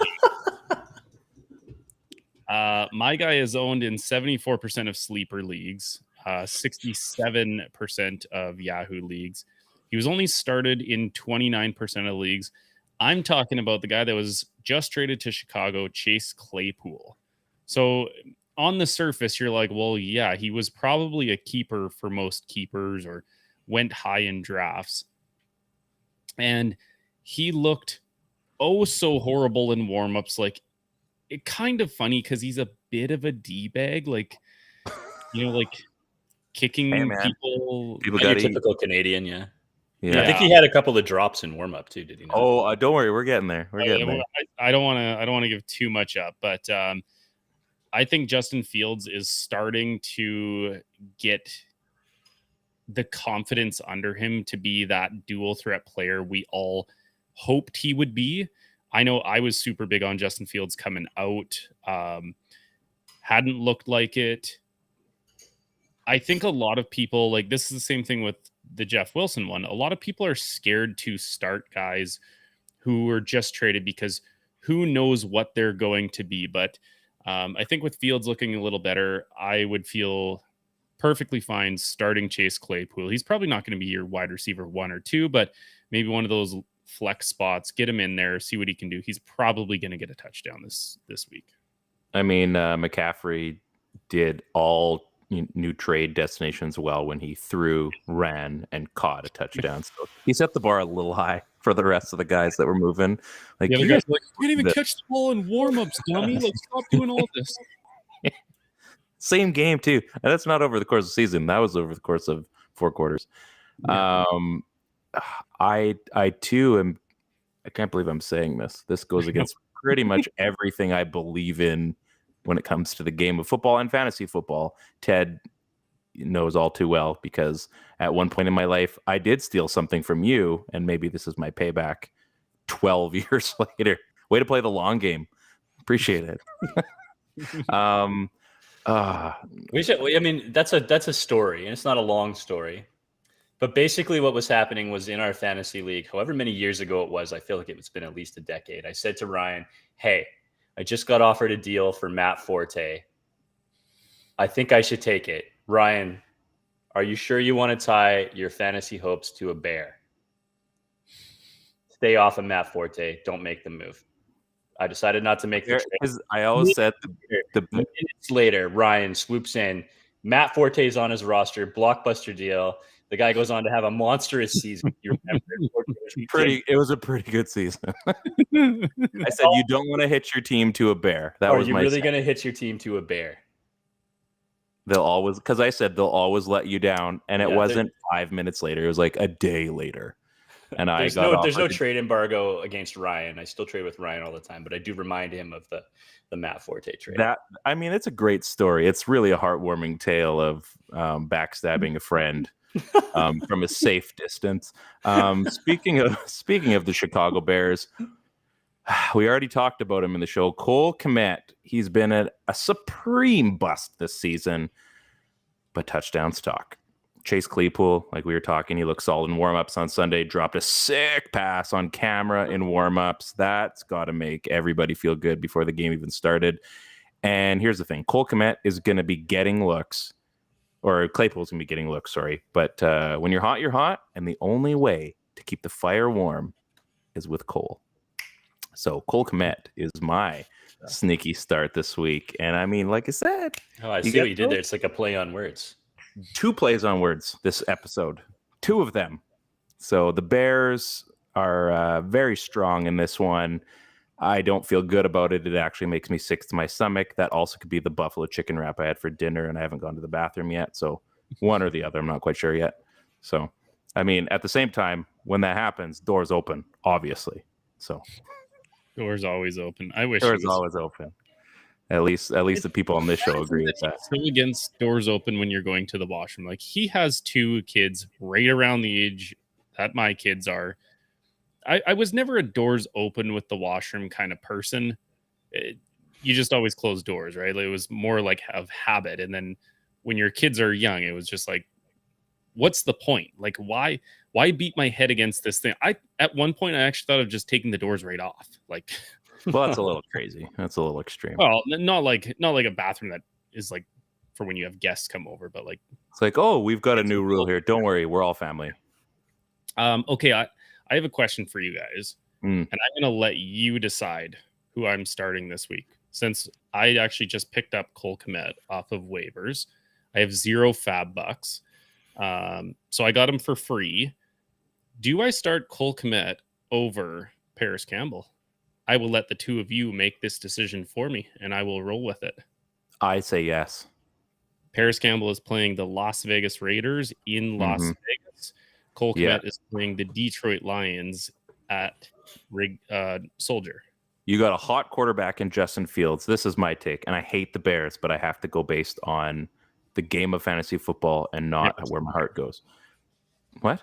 My guy is owned in 74% of sleeper leagues, 67% of Yahoo leagues. He was only started in 29% of leagues. I'm talking about the guy that was just traded to Chicago, Chase Claypool. So on the surface, you're like, well, yeah, he was probably a keeper for most keepers or went high in drafts. And he looked so horrible in warmups. It kind of funny because he's a bit of a D-bag, kicking people. People got typical Canadian, yeah. I think he had a couple of drops in warm up too. Did he not? Oh, don't worry, we're getting there. I don't want to give too much up, but I think Justin Fields is starting to get the confidence under him to be that dual threat player we all hoped he would be. I know I was super big on Justin Fields coming out. Hadn't looked like it. I think a lot of people, this is the same thing with the Jeff Wilson one. A lot of people are scared to start guys who are just traded because who knows what they're going to be. But I think with Fields looking a little better, I would feel perfectly fine starting Chase Claypool. He's probably not going to be your wide receiver 1 or 2, but maybe one of those flex spots, get him in there, see what he can do. He's probably going to get a touchdown this week. I mean, McCaffrey did all new trade destinations well when he threw, ran, and caught a touchdown. So he set the bar a little high for the rest of the guys that were moving. You guys can't even catch the ball in warm-ups, dummy. Stop doing all this. Same game too, and that's not over the course of the season. That was over the course of 4 quarters. Yeah. I too am. I can't believe I'm saying this. This goes against pretty much everything I believe in when it comes to the game of football and fantasy football. Ted knows all too well because at one point in my life, I did steal something from you, and maybe this is my payback 12 years later. Way to play the long game. Appreciate it. That's a story, and it's not a long story. But basically what was happening was in our fantasy league, however many years ago it was, I feel like it's been at least a decade. I said to Ryan, hey, I just got offered a deal for Matt Forte. I think I should take it. Ryan, are you sure you want to tie your fantasy hopes to a bear? Stay off of Matt Forte. Don't make the move. I decided not to make the trade. I always said minutes later, Ryan swoops in. Matt Forte is on his roster. Blockbuster deal. The guy goes on to have a monstrous season. You remember? It was a pretty good season. I said you don't want to hitch your team to a bear. That Are was you my really going to hitch your team to a bear? They'll always, because I said they'll always let you down, and it wasn't 5 minutes later. It was like a day later. And there's no trade embargo against Ryan. I still trade with Ryan all the time, but I do remind him of the Matt Forte trade. It's a great story. It's really a heartwarming tale of backstabbing a friend from a safe distance. Speaking of the Chicago Bears, we already talked about him in the show. Cole Kmet, he's been a supreme bust this season, but touchdowns talk. Chase Claypool, like we were talking, he looked solid in warm-ups on Sunday, dropped a sick pass on camera in warm-ups. That's got to make everybody feel good before the game even started. And here's the thing. Cole Kmet is going to be getting looks, or Claypool's going to be getting looks, sorry. But when you're hot, you're hot. And the only way to keep the fire warm is with Cole. So Cole Kmet is my sneaky start this week. And I mean, like I said. Oh, I see what you did there. It's like a play on words. 2 plays on words this episode. 2 of them. So the Bears are very strong in this one. I don't feel good about it. It actually makes me sick to my stomach. That also could be the buffalo chicken wrap I had for dinner, and I haven't gone to the bathroom yet. So one or the other, I'm not quite sure yet. So, I mean, at the same time, when that happens, doors open, obviously. So doors always open. I wish doors always open. At least the people on this show agree with that. So against doors open when you're going to the washroom. Like, he has 2 kids right around the age that my kids are. I was never a doors open with the washroom kind of person. You just always close doors, right? Like, it was more like of habit. And then when your kids are young, it was just like, what's the point? Like, why beat my head against this thing? At one point I actually thought of just taking the doors right off. Like, well, that's a little crazy. That's a little extreme. Well, not like a bathroom that is like for when you have guests come over, but like, it's like, oh, we've got a new rule here. Don't worry, we're all family. Okay, I have a question for you guys, and I'm gonna let you decide who I'm starting this week. Since I actually just picked up Cole Kmet off of waivers, I have 0 fab bucks, so I got him for free. Do I start Cole Kmet over Paris Campbell? I will let the 2 of you make this decision for me, and I will roll with it. I say yes. Paris Campbell is playing the Las Vegas Raiders in Las Vegas. Cole Kmet is playing the Detroit Lions at Soldier. You got a hot quarterback in Justin Fields. This is my take, and I hate the Bears, but I have to go based on the game of fantasy football and not where my heart goes. What?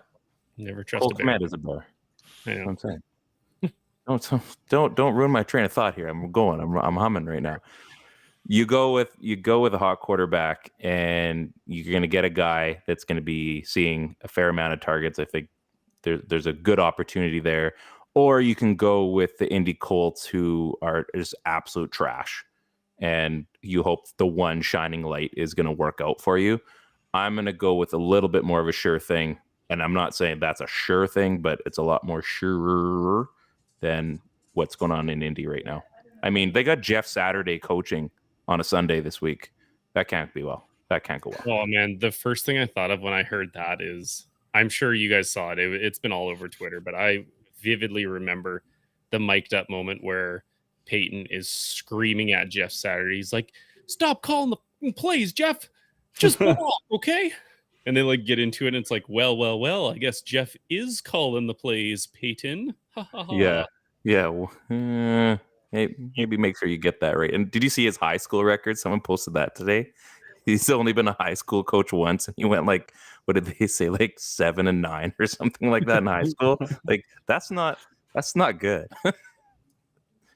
Never trust Cole a Bear. Kmet is a Bear. I know. That's what I'm saying. Don't ruin my train of thought here. I'm humming right now. You go with a hot quarterback, and you're going to get a guy that's going to be seeing a fair amount of targets. I think there's a good opportunity there. Or you can go with the Indy Colts, who are just absolute trash, and you hope the one shining light is going to work out for you. I'm going to go with a little bit more of a sure thing, and I'm not saying that's a sure thing, but it's a lot more sure than what's going on in Indy right now. I mean, they got Jeff Saturday coaching on a Sunday this week. That can't be well. That can't go well. Oh, man. The first thing I thought of when I heard that is, I'm sure you guys saw it. It's been all over Twitter, but I vividly remember the mic'd up moment where Peyton is screaming at Jeff Saturday. He's like, stop calling the plays, Jeff. Just ball, okay? And they like get into it, and it's like, well, I guess Jeff is calling the plays, Peyton. Yeah. Well, maybe make sure you get that right. And did you see his high school record? Someone posted that today. He's only been a high school coach once, and he went like, what did they say, like 7 and 9 or something like that in high school? Like, that's not good.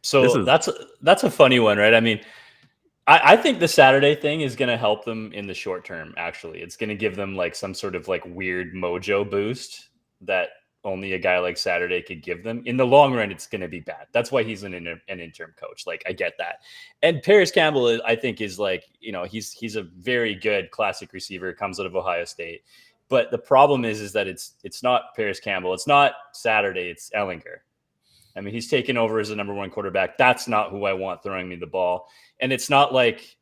So that's a funny one, right? I mean, I think the Saturday thing is going to help them in the short term. Actually, it's going to give them like some sort of like weird mojo boost that only a guy like Saturday could give them. In the long run, it's going to be bad. That's why he's an interim coach. Like, I get that. And Paris Campbell, I think, is like, he's a very good classic receiver, comes out of Ohio State. But the problem is that it's not Paris Campbell. It's not Saturday. It's Ellinger. I mean, he's taken over as the number 1 quarterback. That's not who I want throwing me the ball. And it's not like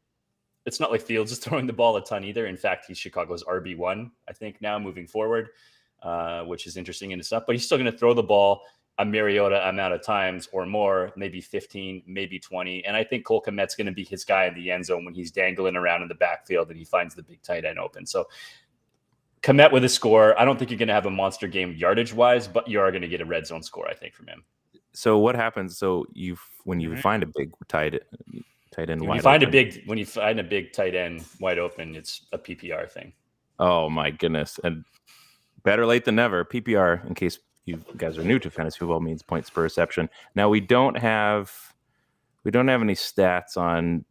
it's not like Fields is throwing the ball a ton either. In fact, he's Chicago's RB1, I think, now moving forward, which is interesting in itself. But he's still going to throw the ball a Mariota amount of times or more, maybe 15, maybe 20. And I think Cole Kmet's going to be his guy in the end zone when he's dangling around in the backfield and he finds the big tight end open. So Kmet with a score. I don't think you're going to have a monster game yardage-wise, but you are going to get a red zone score, I think, from him. So what happens? So when you find a big tight end when you find a big tight end wide open, it's a PPR thing. Oh my goodness! And better late than never. PPR, in case you guys are new to fantasy football, means points per reception. Now we don't have any stats on.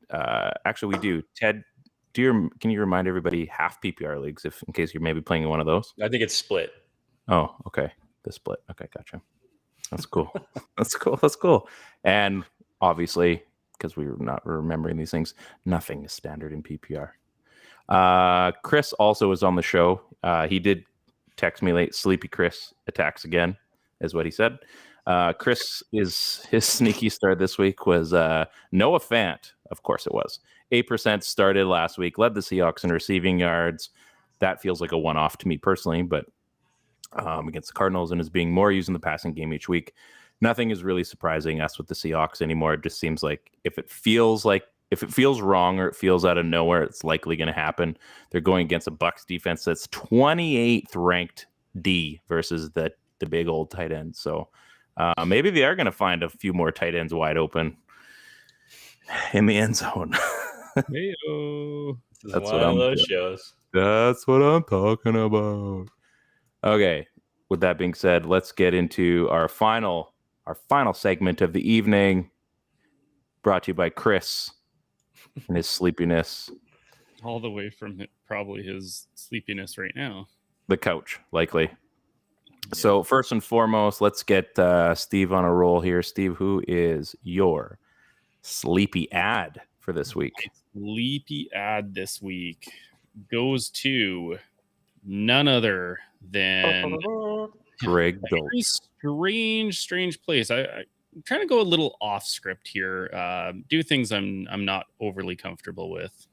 Actually, we do. Ted, can you remind everybody half PPR leagues, if in case you're maybe playing in one of those? I think it's split. Oh, okay. The split. Okay, gotcha. That's cool. That's cool. And obviously, because we were not remembering these things, nothing is standard in PPR. Chris also was on the show. He did text me late. Sleepy Chris attacks again, is what he said. Chris, his sneaky start this week was Noah Fant. Of course it was. 8% started last week, led the Seahawks in receiving yards. That feels like a one-off to me personally, but against the Cardinals and is being more used in the passing game each week. Nothing is really surprising us with the Seahawks anymore. It just seems like if it feels wrong or it feels out of nowhere, it's likely going to happen. They're going against a Bucs defense that's 28th ranked D versus the big old tight end. So maybe they are going to find a few more tight ends wide open in the end zone. Hey-o. That's one of those shows. That's what I'm talking about. Okay, with that being said, let's get into our final segment of the evening, brought to you by Chris and his sleepiness. All the way from probably his sleepiness right now. The couch, likely. Yeah. So first and foremost, let's get Steve on a roll here. Steve, who is your sleepy ad for this week? Sleepy ad this week goes to none other than Greg strange place. I'm trying to go a little off script here. Do things I'm not overly comfortable with.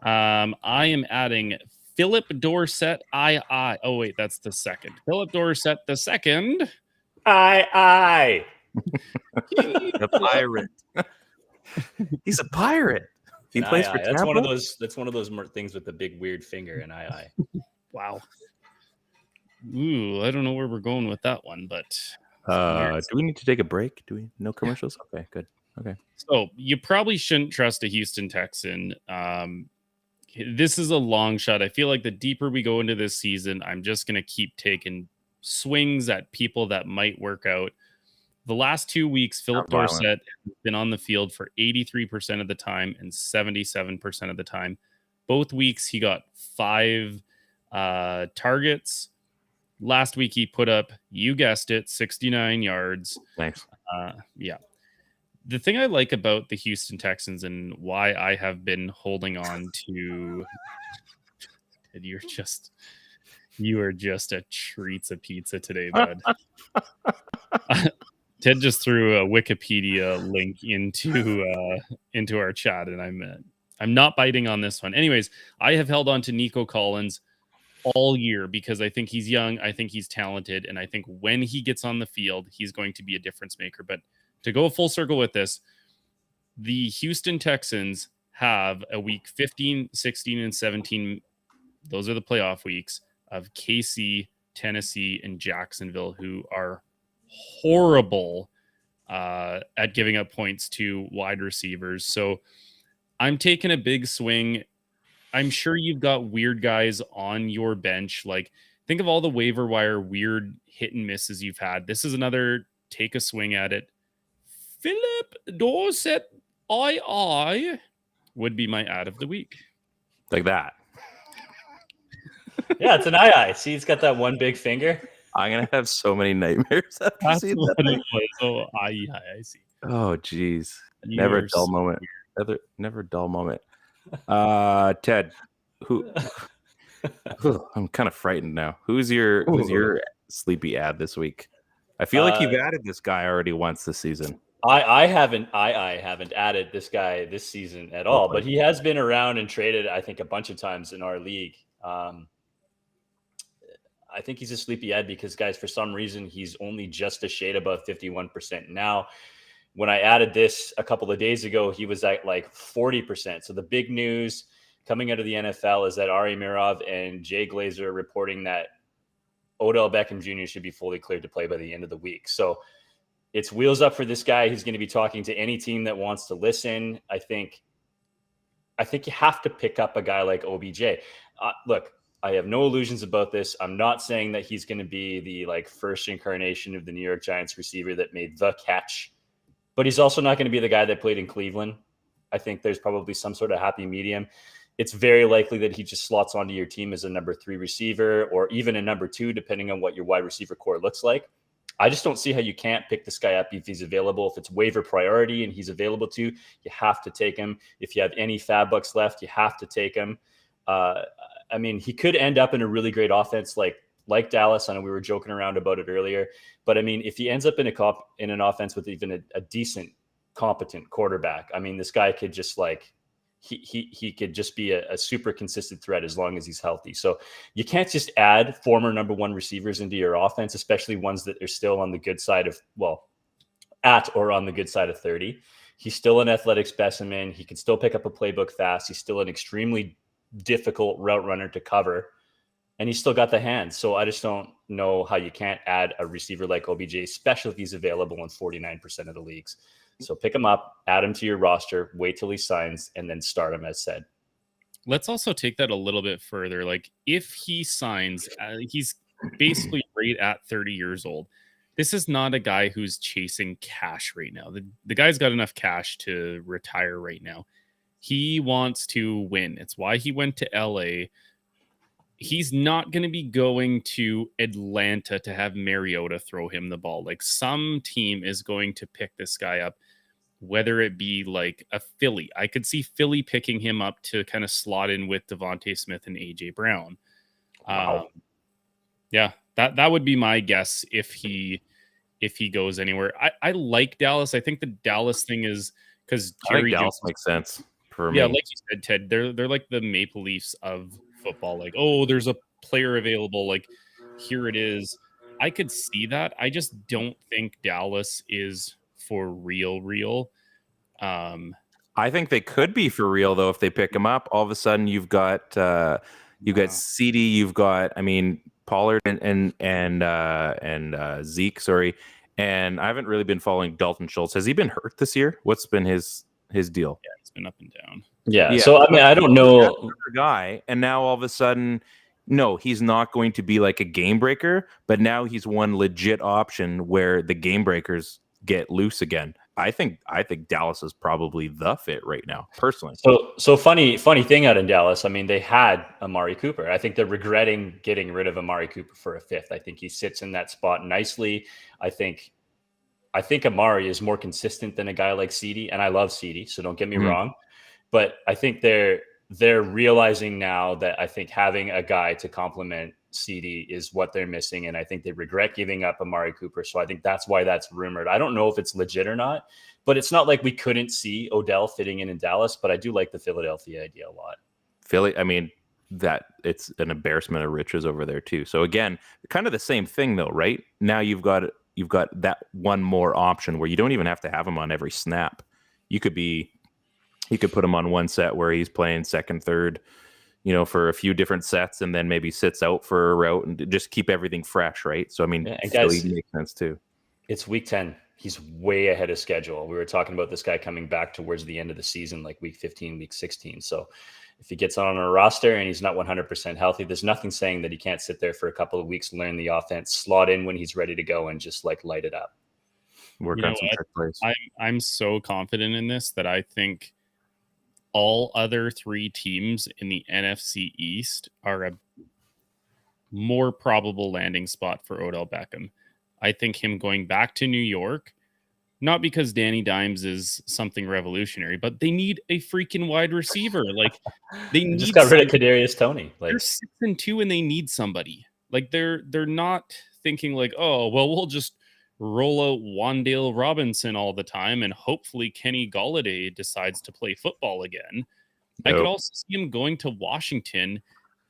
I am adding Philip Dorsett. Oh wait, that's the second. Philip Dorsett the second. The pirate. He's a pirate. He plays for Tampa. That's one of those things with the big weird finger and I. Wow. Ooh, I don't know where we're going with that one, but do we need to take a break? Do we? No commercials? Okay, good. Okay. So you probably shouldn't trust a Houston Texan. This is a long shot. I feel like the deeper we go into this season, I'm just going to keep taking swings at people that might work out. The last 2 weeks, Philip Dorsett has been on the field for 83% of the time and 77% of the time. Both weeks, he got 5 targets. Last week, he put up, you guessed it, 69 yards. Thanks. Yeah. The thing I like about the Houston Texans and why I have been holding on to... You are just a treats of pizza today, bud. Ted just threw a Wikipedia link into our chat, and I'm not biting on this one. Anyways, I have held on to Nico Collins all year because I think he's young, I think he's talented, and I think when he gets on the field, he's going to be a difference maker. But to go full circle with this, the Houston Texans have a week 15, 16, and 17. Those are the playoff weeks of KC, Tennessee, and Jacksonville, who are horrible at giving up points to wide receivers. So I'm taking a big swing. I'm sure you've got weird guys on your bench. Like, think of all the waiver wire weird hit and misses you've had. This is another take a swing at it. Philip Dorsett, I would be my ad of the week. Like that. Yeah, it's an I. See, he's got that one big finger. I'm gonna have so many nightmares after seeing that. Oh, I see. Oh, geez. Never a dull moment. Never a dull moment. Ted, I'm kind of frightened now. Who's your sleepy ad this week? I feel like you've added this guy already once this season. I haven't added this guy this season at all, but he has been around and traded, I think, a bunch of times in our league. I think he's a sleepy head because, guys, for some reason, he's only just a shade above 51% now. When I added this a couple of days ago, he was at like 40%. So the big news coming out of the NFL is that Ari Mirov and Jay Glazer are reporting that Odell Beckham Jr. should be fully cleared to play by the end of the week. So it's wheels up for this guy. He's going to be talking to any team that wants to listen. I think you have to pick up a guy like OBJ. Look, I have no illusions about this. I'm not saying that he's going to be the like first incarnation of the New York Giants receiver that made the catch, but he's also not going to be the guy that played in Cleveland. I think there's probably some sort of happy medium. It's very likely that he just slots onto your team as a number 3 receiver or even a number 2, depending on what your wide receiver core looks like. I just don't see how you can't pick this guy up if he's available. If it's waiver priority and he's available to, you have to take him. If you have any fab bucks left, you have to take him. I mean, he could end up in a really great offense like Dallas. I know we were joking around about it earlier, but I mean, if he ends up in an offense with even a decent, competent quarterback, I mean, this guy could just like he could just be a super consistent threat as long as he's healthy. So you can't just add former number 1 receivers into your offense, especially ones that are still on the good side of at or on the good side of 30. He's still an athletic specimen. He can still pick up a playbook fast. He's still an extremely difficult route runner to cover, and he's still got the hands. So I just don't know how you can't add a receiver like OBJ, especially if he's available in 49% of the leagues. So pick him up, add him to your roster, wait till he signs, and then start him as said. Let's also take that a little bit further. Like if he signs, he's basically right at 30 years old. This is not a guy who's chasing cash right now. The guy's got enough cash to retire right now. He wants to win. It's why he went to LA. He's not going to be going to Atlanta to have Mariota throw him the ball. Like some team is going to pick this guy up, whether it be like a Philly. I could see Philly picking him up to kind of slot in with Devontae Smith and AJ Brown. Wow. Yeah, that would be my guess if he goes anywhere. I like Dallas. I think the Dallas thing is because Jerry Dallas makes sense for me. Yeah, like you said, Ted, they're like the Maple Leafs of football. Like, oh, there's a player available. Like, here it is. I could see that. I just don't think Dallas is for real. I think they could be for real though if they pick him up. All of a sudden, you've got CD, you've got Pollard and Zeke. Sorry, and I haven't really been following Dalton Schultz. Has he been hurt this year? What's been his deal? Yeah, it's been up and down. Yeah. So I mean, I don't know. Guy, and now all of a sudden, no, he's not going to be like a game breaker. But now he's one legit option where the game breakers get loose again. I think Dallas is probably the fit right now, personally. So funny thing out in Dallas. I mean, they had Amari Cooper. I think they're regretting getting rid of Amari Cooper for a 5th. I think he sits in that spot nicely. I think Amari is more consistent than a guy like CD, and I love CD, so don't get me wrong. But I think they're realizing now that I think having a guy to complement CD is what they're missing, and I think they regret giving up Amari Cooper. So I think that's why that's rumored. I don't know if it's legit or not, but it's not like we couldn't see Odell fitting in Dallas. But I do like the Philadelphia idea a lot. Philly, I mean, that it's an embarrassment of riches over there too. So again, kind of the same thing though, right? Now you've got that one more option where you don't even have to have him on every snap. You could put him on one set where he's playing second, third, for a few different sets, and then maybe sits out for a route and just keep everything fresh, right? So I mean, Philly makes sense too. It's week 10. He's way ahead of schedule. We were talking about this guy coming back towards the end of the season, like week 15, week 16. So if he gets on a roster and he's not 100% healthy, there's nothing saying that he can't sit there for a couple of weeks, learn the offense, slot in when he's ready to go, and just like light it up. Work on some trick plays. I'm so confident in this that I think all other 3 teams in the NFC East are a more probable landing spot for Odell Beckham. I think him going back to New York, not because Danny Dimes is something revolutionary, but they need a freaking wide receiver. Like they just got rid of Kadarius Toney. Like they're 6-2 and they need somebody. Like they're not thinking like, oh well, we'll just roll out Wandale Robinson all the time, and hopefully Kenny Golladay decides to play football again. I could also see him going to Washington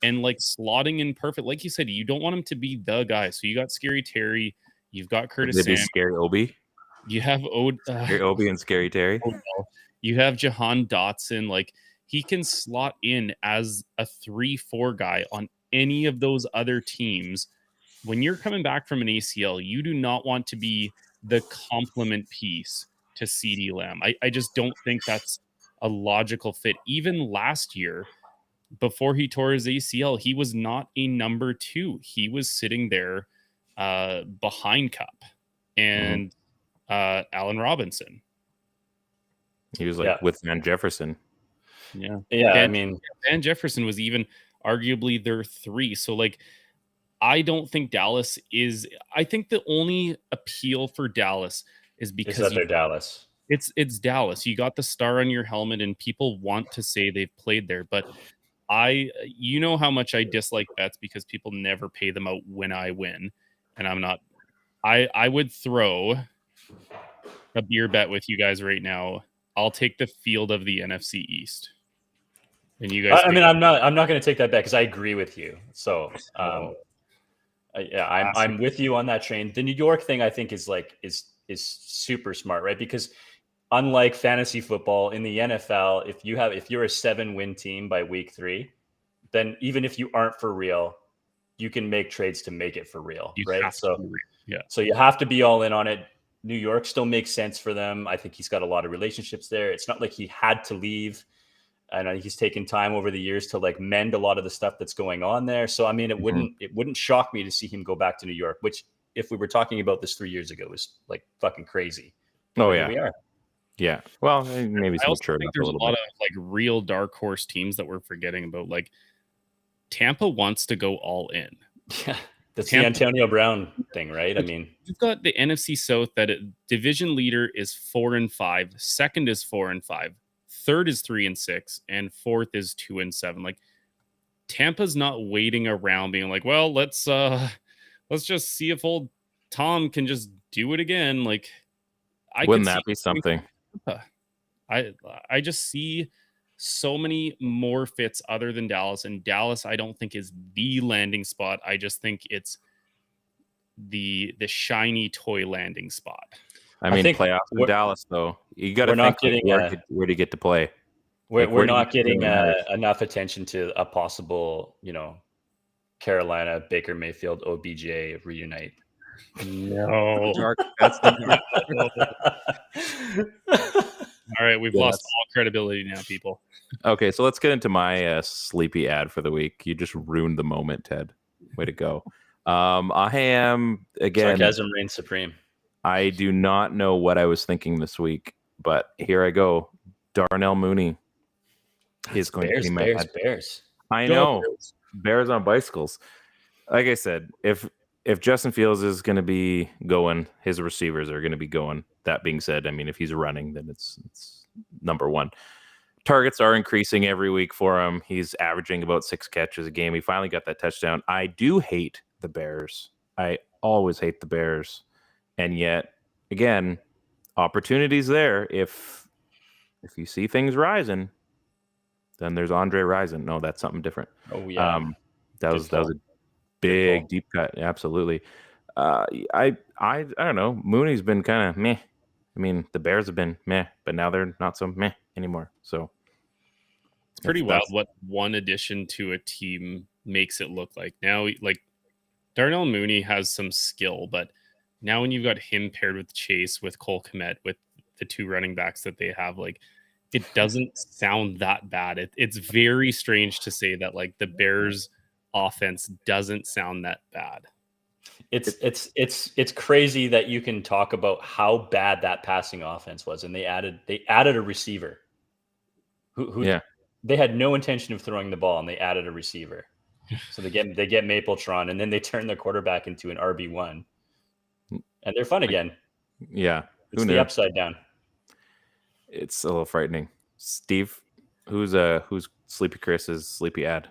and like slotting in perfect. Like you said, you don't want him to be the guy. So you got Scary Terry, you've got Curtis Samuel, Scary Obi, you have Scary Obi and Scary Terry. You have Jahan Dotson. Like he can slot in as a 3-4 guy on any of those other teams. When you're coming back from an ACL, you do not want to be the complement piece to CeeDee Lamb. I just don't think that's a logical fit. Even last year, before he tore his ACL, he was not a number 2. He was sitting there behind Cup and Allen Robinson. He was like with Van Jefferson. Yeah. Van Jefferson was even arguably their 3. So like, I don't think Dallas is. I think the only appeal for Dallas is because they're Dallas. It's Dallas. You got the star on your helmet, and people want to say they've played there. But you know how much I dislike bets because people never pay them out when I win, and I'm not. I would throw a beer bet with you guys right now. I'll take the field of the NFC East. And you guys. I'm not going to take that bet because I agree with you. So. I'm with you on that train. The New York thing, I think, is super smart, right? Because unlike fantasy football in the NFL, if you're a 7-win team by week 3, then even if you aren't for real, you can make trades to make it for real, right? So you have to be all in on it. New York still makes sense for them. I think he's got a lot of relationships there. It's not like he had to leave. And I think he's taken time over the years to like mend a lot of the stuff that's going on there. So, I mean, it wouldn't shock me to see him go back to New York, which if we were talking about this 3 years ago was like fucking crazy. Oh, yeah. We are. Yeah. Well, maybe I also think there's a lot of like real dark horse teams that we're forgetting about. Like Tampa wants to go all in. Yeah. That's the Antonio Brown thing, right? I mean, you've got the NFC South that division leader is 4-5, second is 4-5. Third is 3-6, and fourth is 2-7. Like Tampa's not waiting around being like, well, let's just see if old Tom can just do it again. Like, wouldn't that be something? I just see so many more fits other than Dallas, and Dallas I don't think is the landing spot. I just think it's the shiny toy landing spot. I mean, playoffs in Dallas, though. You got to think where to get to play. We're not getting enough attention to a possible, Carolina, Baker Mayfield, OBJ reunite. No. That's the All right, we've lost all credibility now, people. Okay, so let's get into my sleepy ad for the week. You just ruined the moment, Ted. Way to go. I am, again... Sarcasm reigns supreme. I do not know what I was thinking this week, but here I go. Darnell Mooney is going to be my Bears. I know. Bears on bicycles. Like I said, if Justin Fields is going to be going, his receivers are going to be going. That being said, I mean, if he's running, then it's number one. Targets are increasing every week for him. He's averaging about 6 catches a game. He finally got that touchdown. I do hate the Bears. I always hate the Bears. And yet, again, opportunities there. If you see things rising, then there's Andre Rison. No, that's something different. Oh yeah, that was a big deep cut. Absolutely. I don't know. Mooney's been kind of meh. I mean, the Bears have been meh, but now they're not so meh anymore. So it's pretty wild what one addition to a team makes it look like. Now, like Darnell Mooney has some skill, but now when you've got him paired with Chase, with Cole Kmet, with the 2 running backs that they have, like it doesn't sound that bad. It's very strange to say that like the Bears offense doesn't sound that bad. It's crazy that you can talk about how bad that passing offense was, and they added a receiver who they had no intention of throwing the ball, and they added a receiver. So they get Mapletron, and then they turn their quarterback into an RB1. And they're fun again. Yeah. It's the upside down. It's a little frightening. Steve, who's Sleepy Chris's sleepy ad?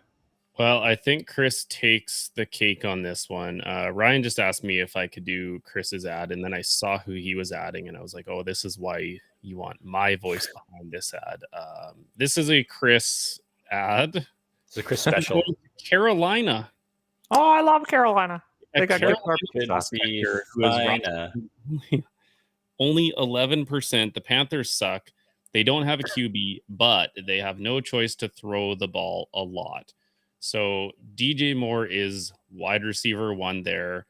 Well, I think Chris takes the cake on this one. Ryan just asked me if I could do Chris's ad, and then I saw who he was adding, and I was like, oh, this is why you want my voice behind this ad. This is a Chris ad. It's a Chris special. Carolina. Oh, I love Carolina. They got Carolina good prospector who is only 11%. The Panthers suck. They don't have a QB, but they have no choice to throw the ball a lot. So DJ Moore is wide receiver 1 there.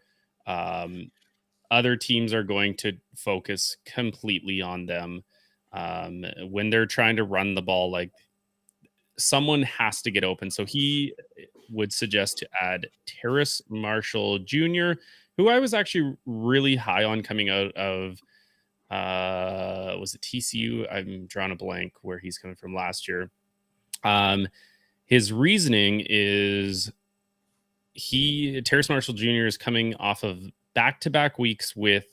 Other teams are going to focus completely on them. When they're trying to run the ball, like someone has to get open. So he would suggest to add Terrace Marshall Jr., who I was actually really high on coming out of, was it TCU? I'm drawing a blank where he's coming from last year. His reasoning is Terrace Marshall Jr. is coming off of back-to-back weeks with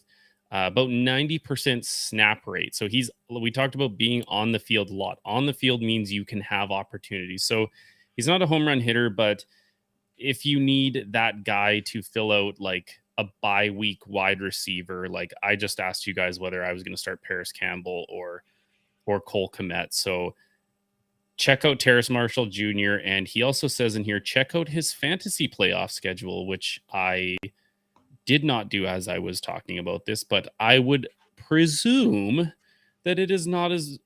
about 90% snap rate. So we talked about being on the field a lot. On the field means you can have opportunities. So he's not a home run hitter, but if you need that guy to fill out like a bye week wide receiver, like I just asked you guys whether I was going to start Paris Campbell or Cole Kmet. So check out Terrace Marshall Jr. And he also says in here, check out his fantasy playoff schedule, which I did not do as I was talking about this, but I would presume that it is not as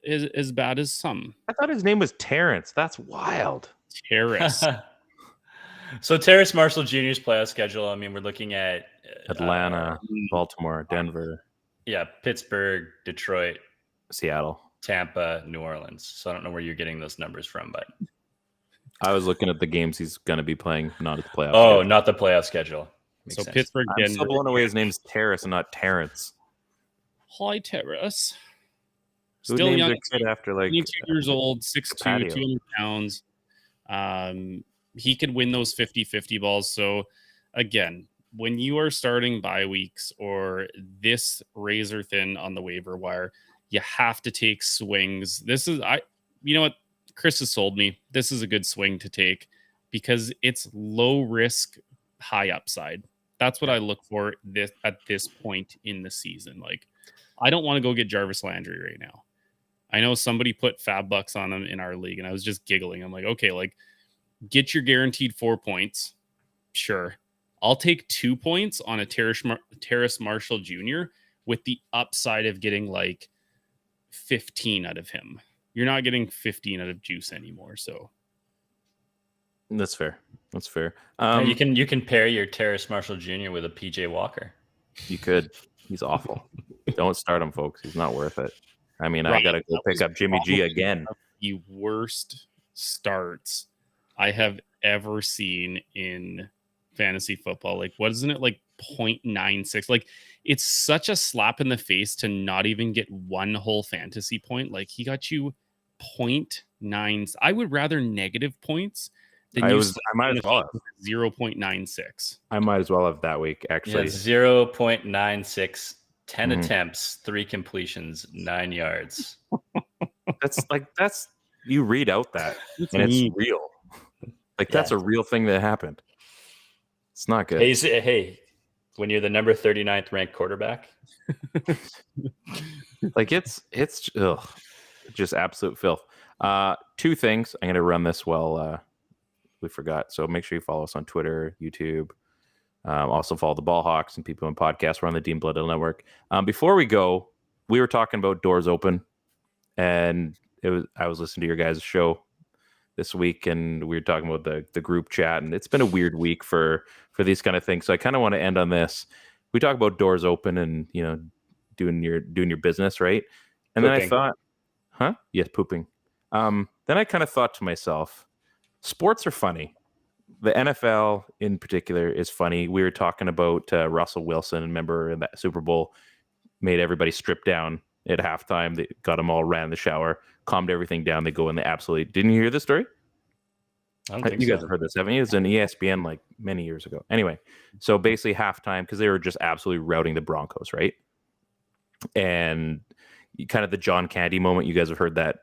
bad as some. I thought his name was Terrence. That's wild. Terrace. So Terrace Marshall Jr.'s playoff schedule, I mean, we're looking at Atlanta, Baltimore, Denver. Yeah, Pittsburgh, Detroit, Seattle, Tampa, New Orleans. So I don't know where you're getting those numbers from, but I was looking at the games he's going to be playing, not his playoff. Oh, schedule. Not the playoff schedule. Makes sense. Pittsburgh, I'm still blown away. His name's Terrace and not Terrence. Hi, Terrace. Still young, after like 22 years old, 6'2", 200 pounds. He could win those 50-50 balls. So again, when you are starting bye weeks or this razor thin on the waiver wire, you have to take swings. You know what? Chris has sold me. This is a good swing to take because it's low risk, high upside. That's what I look for at this point in the season. Like, I don't want to go get Jarvis Landry right now. I know somebody put fab bucks on him in our league, and I was just giggling. I'm like, okay, like, get your guaranteed 4 points. Sure. I'll take 2 points on a Terrace Marshall Jr. with the upside of getting like 15 out of him. You're not getting 15 out of Juice anymore. So that's fair. That's fair. You can pair your Terrace Marshall Jr. with a PJ Walker. You could. He's awful. Don't start him, folks. He's not worth it. I mean, right. I got to go pick up Jimmy G again. The worst starts I have ever seen in fantasy football. Like, what isn't it, like 0.96? Like, it's such a slap in the face to not even get one whole fantasy point. Like, he got you 0.9. I would rather negative points than I might as well have 0.96. I might as well have that week, actually. Yeah, 0.96, 10 attempts, 3 completions, 9 yards. That's you read out that and it's real. Like, that's a real thing that happened. It's not good. Hey, when you're the number 39th ranked quarterback, like it's just absolute filth. 2 things. I'm going to run this while we forgot. So make sure you follow us on Twitter, YouTube. Also follow the Ball Hawks and People in Podcasts. We're on the Dean Bloodhill Network. Before we go, we were talking about doors open, and I was listening to your guys' show this week, and we were talking about the group chat, and it's been a weird week for these kind of things. So I kind of want to end on this. We talk about doors open and, you know, doing your business, right? And pooping. Then I thought, yes, pooping. Then I kind of thought to myself, sports are funny. The NFL in particular is funny. We were talking about Russell Wilson, remember in that Super Bowl, made everybody strip down at halftime. They got them all, ran in the shower, calmed everything down. They go in the absolutely. Didn't you hear this story? I don't think you guys have heard this, haven't you? It was an ESPN like many years ago. Anyway, so basically halftime, because they were just absolutely routing the Broncos, right? And kind of the John Candy moment. You guys have heard that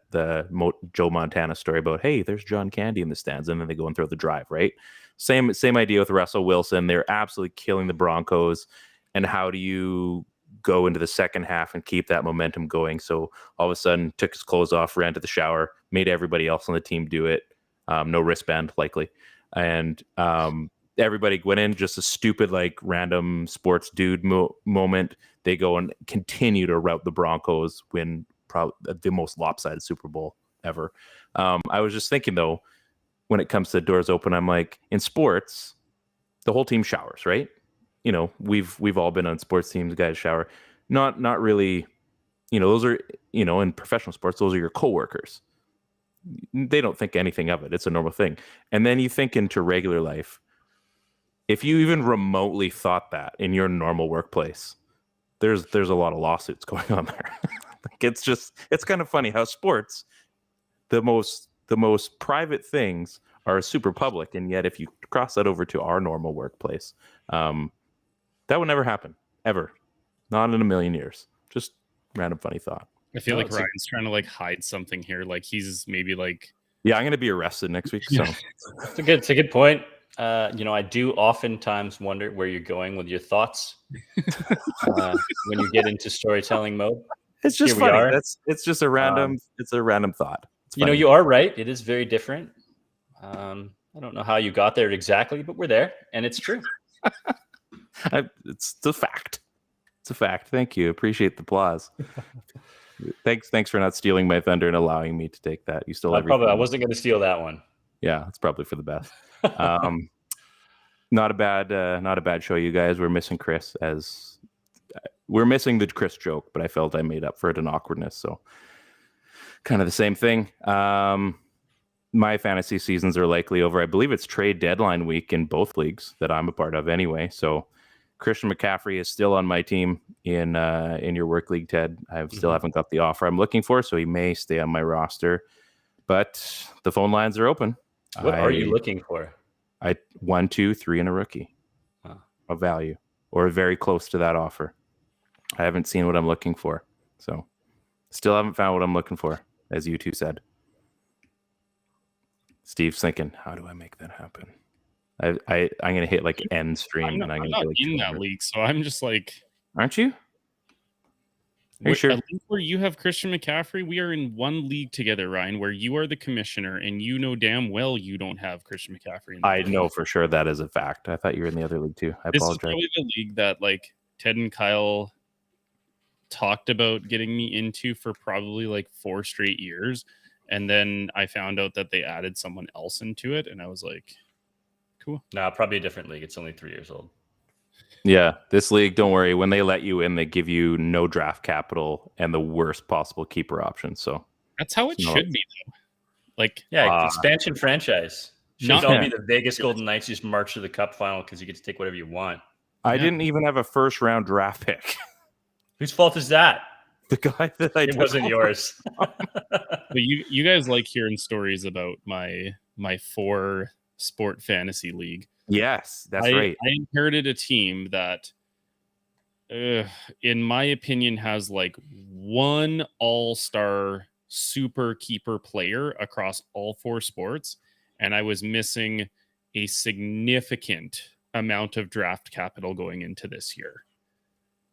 Joe Montana story about, hey, there's John Candy in the stands, and then they go and throw the drive, right? Same idea with Russell Wilson. They're absolutely killing the Broncos, and how do you go into the second half and keep that momentum going? So all of a sudden, took his clothes off, ran to the shower, made everybody else on the team do it. No wristband, likely, and everybody went in, just a stupid, like, random sports dude moment. They go and continue to rout the Broncos, win probably the most lopsided Super Bowl ever. I was just thinking, though, when it comes to doors open, I'm like, in sports, the whole team showers, right? We've all been on sports teams, guys shower. Not really, those are, in professional sports, those are your coworkers. They don't think anything of it. It's a normal thing. And then you think into regular life, if you even remotely thought that in your normal workplace, there's a lot of lawsuits going on there. It's kind of funny how sports, the most private things are super public, and yet if you cross that over to our normal workplace, that would never happen, ever. Not in a million years. Just random funny thought. I feel like Ryan's trying to like hide something here. Like he's maybe like, yeah, I'm going to be arrested next week. So it's a good point. I do oftentimes wonder where you're going with your thoughts when you get into storytelling mode. It's just funny. It's just a random. It's a random thought. You are right. It is very different. I don't know how you got there exactly, but we're there, and it's true. It's a fact. It's a fact. Thank you. Appreciate the applause. Thanks for not stealing my thunder and allowing me to take that. You stole everything. I wasn't going to steal that one. Yeah, it's probably for the best. Not a bad show, you guys. We're missing Chris, as we're missing the Chris joke, but I felt I made up for it in awkwardness. So kind of the same thing. My fantasy seasons are likely over. I believe it's trade deadline week in both leagues that I'm a part of anyway. So Christian McCaffrey is still on my team in your work league, Ted. I still haven't got the offer I'm looking for, so he may stay on my roster. But the phone lines are open. What are you looking for? 1, 2, 3 and a rookie of value, or very close to that offer. I haven't seen what I'm looking for, so still haven't found what I'm looking for, as you two said. Steve's thinking, how do I make that happen? I'm gonna hit like end stream, and I'm not in that league, so I'm just like, aren't you? Are you sure? At least where you have Christian McCaffrey, we are in one league together, Ryan, where you are the commissioner, and you know damn well you don't have Christian McCaffrey. I know for sure that is a fact. I thought you were in the other league too. This apologize. Is probably the league that like Ted and Kyle talked about getting me into for probably like 4 straight years, and then I found out that they added someone else into it, and I was like, cool. No, probably a different league. It's only 3 years old. Yeah, this league, don't worry. When they let you in, they give you no draft capital and the worst possible keeper option. So that's how it should be, though. Like, expansion franchise. Should all be the Vegas Golden Knights just march to the Cup final because you get to take whatever you want. I didn't even have a first round draft pick. Whose fault is that? The guy that I it wasn't yours. But you guys like hearing stories about my 4 sport fantasy league. Yes, that's right. I inherited a team that, in my opinion, has like one all-star super keeper player across all 4 sports, and I was missing a significant amount of draft capital going into this year.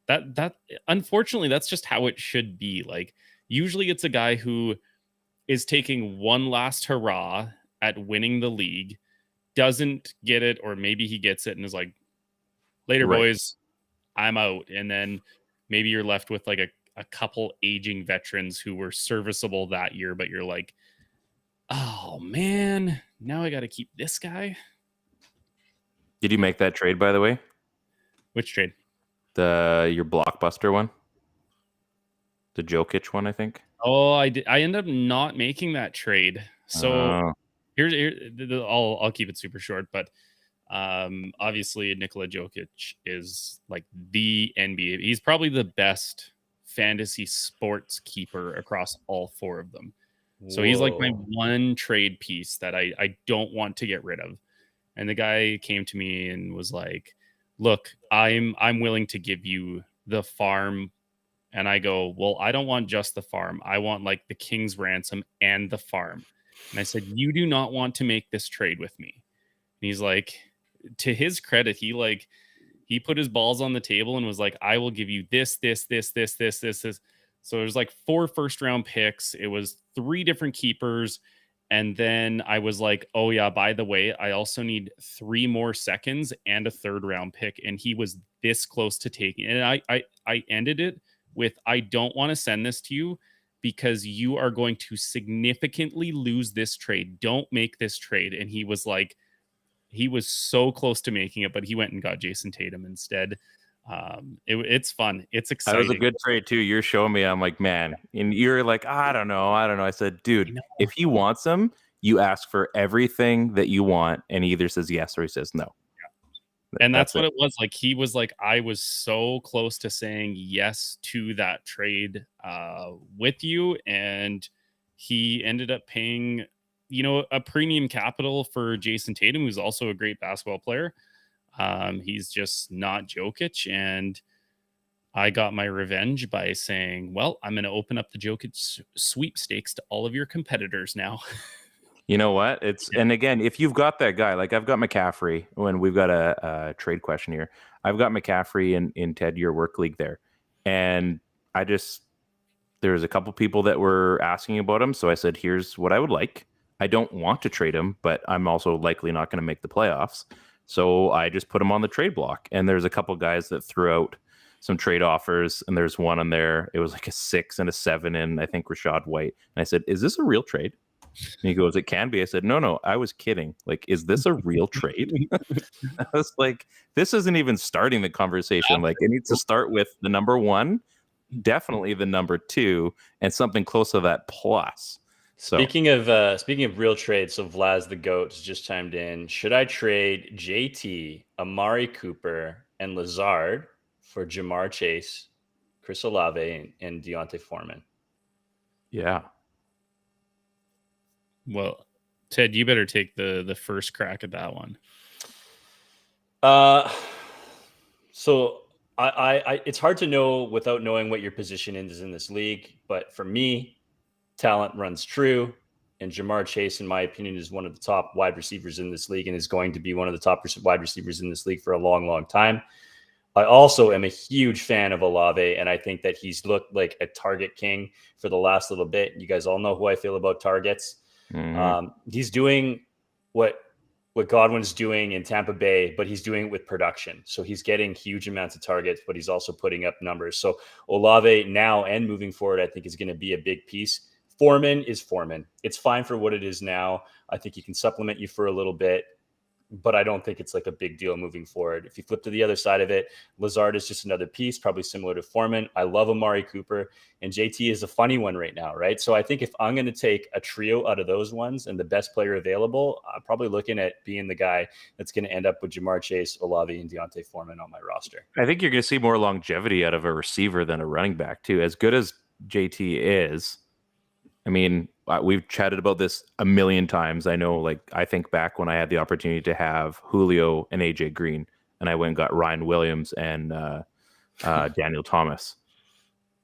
That unfortunately, that's just how it should be. Like, usually it's a guy who is taking one last hurrah at winning the league, doesn't get it, or maybe he gets it and is like, later, boys, I'm out. And then maybe you're left with like a couple aging veterans who were serviceable that year, but you're like, oh man, now I got to keep this guy. Did you make that trade, by the way? Which trade? Your blockbuster one, the Jokic one, I think. Oh, I did. I ended up not making that trade. So I'll keep it super short, but obviously Nikola Jokic is like the NBA. He's probably the best fantasy sports keeper across all 4 of them. Whoa. So he's like my one trade piece that I don't want to get rid of. And the guy came to me and was like, look, I'm willing to give you the farm And I go, well, I don't want just the farm. I want like the king's ransom and the farm. And I said, you do not want to make this trade with me. And he's like, to his credit, he put his balls on the table and was like, I will give you this. So there's like 4 first-round picks. It was 3 different keepers. And then I was like, oh yeah, by the way, I also need 3 more seconds and a 3rd-round pick. And he was this close to taking it. And I ended it with, I don't want to send this to you because you are going to significantly lose this trade. Don't make this trade. And he was like, he was so close to making it, but he went and got Jason Tatum instead. It's fun. It's exciting. That was a good trade too. You're showing me. I'm like, man, and you're like, I don't know. I said, dude, if he wants them, you ask for everything that you want, and he either says yes or he says no. And that's what it was. Like, he was like, I was so close to saying yes to that trade with you. And he ended up paying, a premium capital for Jason Tatum, who's also a great basketball player. He's just not Jokic. And I got my revenge by saying, well, I'm going to open up the Jokic sweepstakes to all of your competitors now. You know what? And again, if you've got that guy, like I've got McCaffrey, when we've got a trade question here, I've got McCaffrey in Ted, your work league there. And there's a couple people that were asking about him. So I said, here's what I would like. I don't want to trade him, but I'm also likely not going to make the playoffs. So I just put him on the trade block. And there's a couple guys that threw out some trade offers. And there's one on there. It was like a 6 and a 7 and I think Rashad White. And I said, is this a real trade? And he goes, it can be. I said, no, I was kidding. Like, is this a real trade? I was like, this isn't even starting the conversation. Like, it needs to start with the number 1, definitely the number 2, and something close to that plus. So speaking of real trades, so Vlad the GOAT just chimed in. Should I trade JT, Amari Cooper, and Lazard for Jamar Chase, Chris Olave, and Deontay Foreman? Yeah. Well, Ted, you better take the first crack at that one. So I it's hard to know without knowing what your position is in this league. But for me, talent runs true. And Jamar Chase, in my opinion, is one of the top wide receivers in this league and is going to be one of the top wide receivers in this league for a long, long time. I also am a huge fan of Olave, and I think that he's looked like a target king for the last little bit. You guys all know who I feel about targets. Mm-hmm. He's doing what Godwin's doing in Tampa Bay, but he's doing it with production. So he's getting huge amounts of targets, but he's also putting up numbers. So Olave now and moving forward, I think is going to be a big piece. Foreman is Foreman. It's fine for what it is now. I think he can supplement you for a little bit, but I don't think it's like a big deal moving forward. If you flip to the other side of it, Lazard is just another piece, probably similar to Foreman. I love Amari Cooper, and JT is a funny one right now, right? So I think if I'm going to take a trio out of those ones and the best player available, I'm probably looking at being the guy that's going to end up with Jamar Chase, Olave, and Deontay Foreman on my roster. I think you're going to see more longevity out of a receiver than a running back too. As good as JT is, I mean, we've chatted about this a million times. I know, like, I think back when I had the opportunity to have Julio and AJ Green, and I went and got Ryan Williams and Daniel Thomas.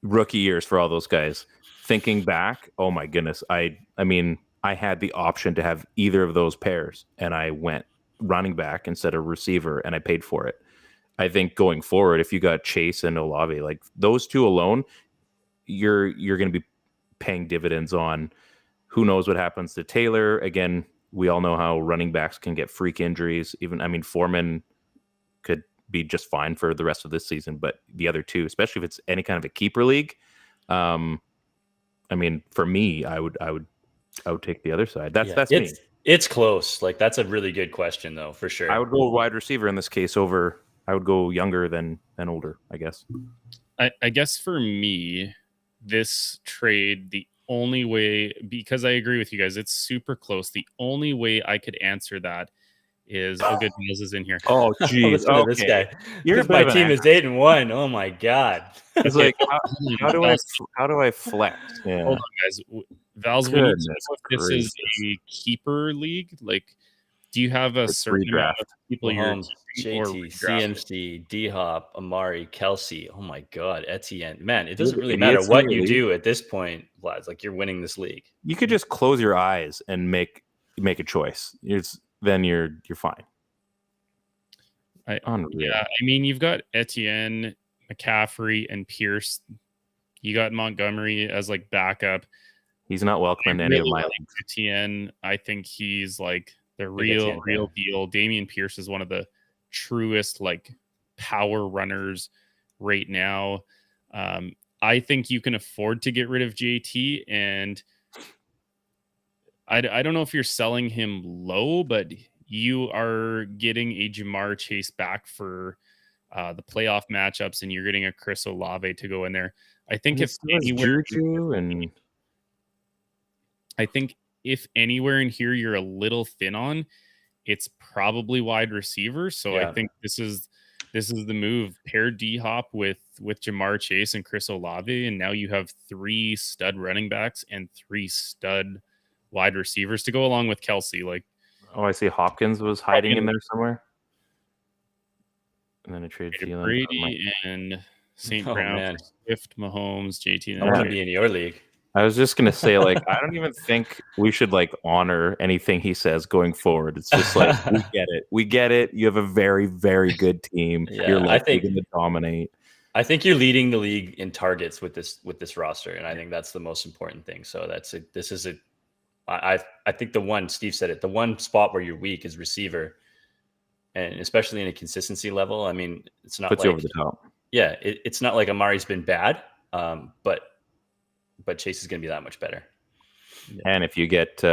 Rookie years for all those guys. Thinking back, oh my goodness. I mean, I had the option to have either of those pairs, and I went running back instead of receiver, and I paid for it. I think going forward, if you got Chase and Olave, like those two alone, you're going to be paying dividends on. Who knows what happens to Taylor? Again, we all know how running backs can get freak injuries. Foreman could be just fine for the rest of this season, but the other two, especially if it's any kind of a keeper league, for me, I would take the other side. That's me. It's close. Like, that's a really good question, though, for sure. I would go wide receiver in this case over. I would go younger than older, I guess. I guess for me, this trade, the only way, because I agree with you guys, it's super close. The only way I could answer that is good Miles is in here. Oh, geez. Okay. This guy. My team is 8-1. Oh my god. It's like how do I flex? Yeah. Hold on, guys. Val's, when you know if this is a keeper league, like Do you have a It's certain amount redraft. of people Mahomes, you're JT, redrafting? CMC, D-Hop, Amari, Kelsey. Oh my God, Etienne. Man, it doesn't You're really matter idiots in what your you league. do at this point, Vlad. Like, you're winning this league. You could just close your eyes and make a choice. Then you're fine. Unreal. Yeah, I mean, you've got Etienne, McCaffrey, and Pierce. You got Montgomery as like backup. He's not welcome in I any of really my like leagues. Etienne. I think he's like the Etienne, real deal. Damian Pierce is one of the truest like power runners right now. I think you can afford to get rid of JT, and I don't know if you're selling him low, but you are getting a Jamar Chase back for the playoff matchups, and you're getting a Chris Olave to go in there. I think if anywhere, Juju and I think if anywhere in here you're a little thin on, it's probably wide receiver. So I Yeah. think this is the move. Pair D Hop with Jamar Chase and Chris Olave, and now you have 3 stud running backs and 3 stud wide receivers to go along with Kelsey. Like, I see Hopkins was hiding in there somewhere. And then a trade Brady and St. Brown, man. Swift, Mahomes, JT. I want to be in your league. I was just gonna say, like, I don't even think we should like honor anything he says going forward. It's just like we get it. You have a very, very good team. Yeah, You're I think going to dominate. I think you're leading the league in targets with this roster, and I think that's the most important thing. So I think the one Steve said it. The one spot where you're weak is receiver, and especially in a consistency level. I mean, it's not Puts like you over the top. Yeah, it's not like Amari's been bad, but Chase is going to be that much better. And if you get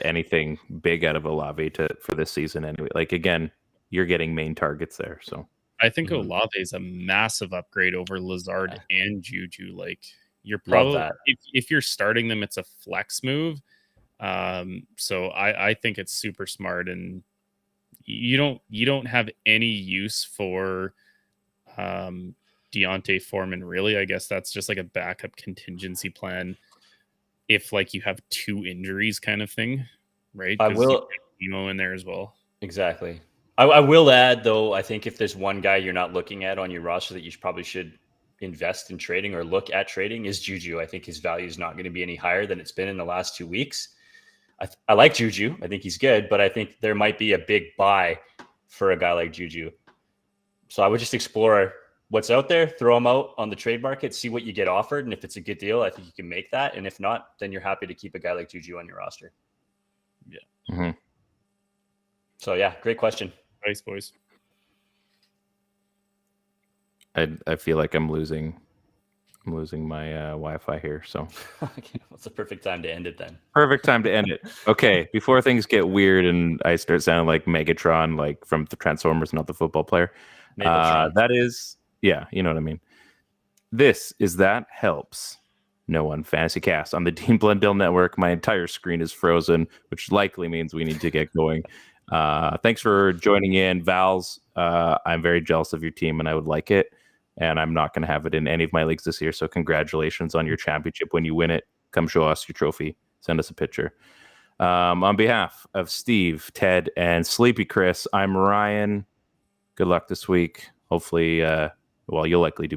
anything big out of Olave for this season, anyway, like again, you're getting main targets there. So I think Olave is a massive upgrade over Lazard and Juju. Like, you're probably if you're starting them, it's a flex move. So I think it's super smart, and you don't have any use for Deontay Foreman, really. I guess that's just like a backup contingency plan if like you have 2 injuries kind of thing, right? I will Emo in there as well. Exactly. I will add, though, I think if there's one guy you're not looking at on your roster that you probably should invest in trading or look at trading is Juju. I think his value is not going to be any higher than it's been in the last 2 weeks. I like Juju. I think he's good, but I think there might be a big buy for a guy like Juju. So I would just explore what's out there, throw them out on the trade market, see what you get offered. And if it's a good deal, I think you can make that. And if not, then you're happy to keep a guy like Juju on your roster. Yeah. Mm-hmm. So yeah, great question. Nice, boys. I feel like I'm losing my Wi-Fi here. So it's a perfect time to end it then. Perfect time to end it. Okay, before things get weird and I start sounding like Megatron, like from the Transformers, not the football player. That is, yeah, you know what I mean. This is That Helps No One FantasyCast on the Dean Blundell Network. My entire screen is frozen, which likely means we need to get going. Thanks for joining in, Vals. I'm very jealous of your team, and I would like it. And I'm not going to have it in any of my leagues this year. So congratulations on your championship. When you win it, come show us your trophy. Send us a picture. On behalf of Steve, Ted, and Sleepy Chris, I'm Ryan. Good luck this week. Hopefully, you'll likely do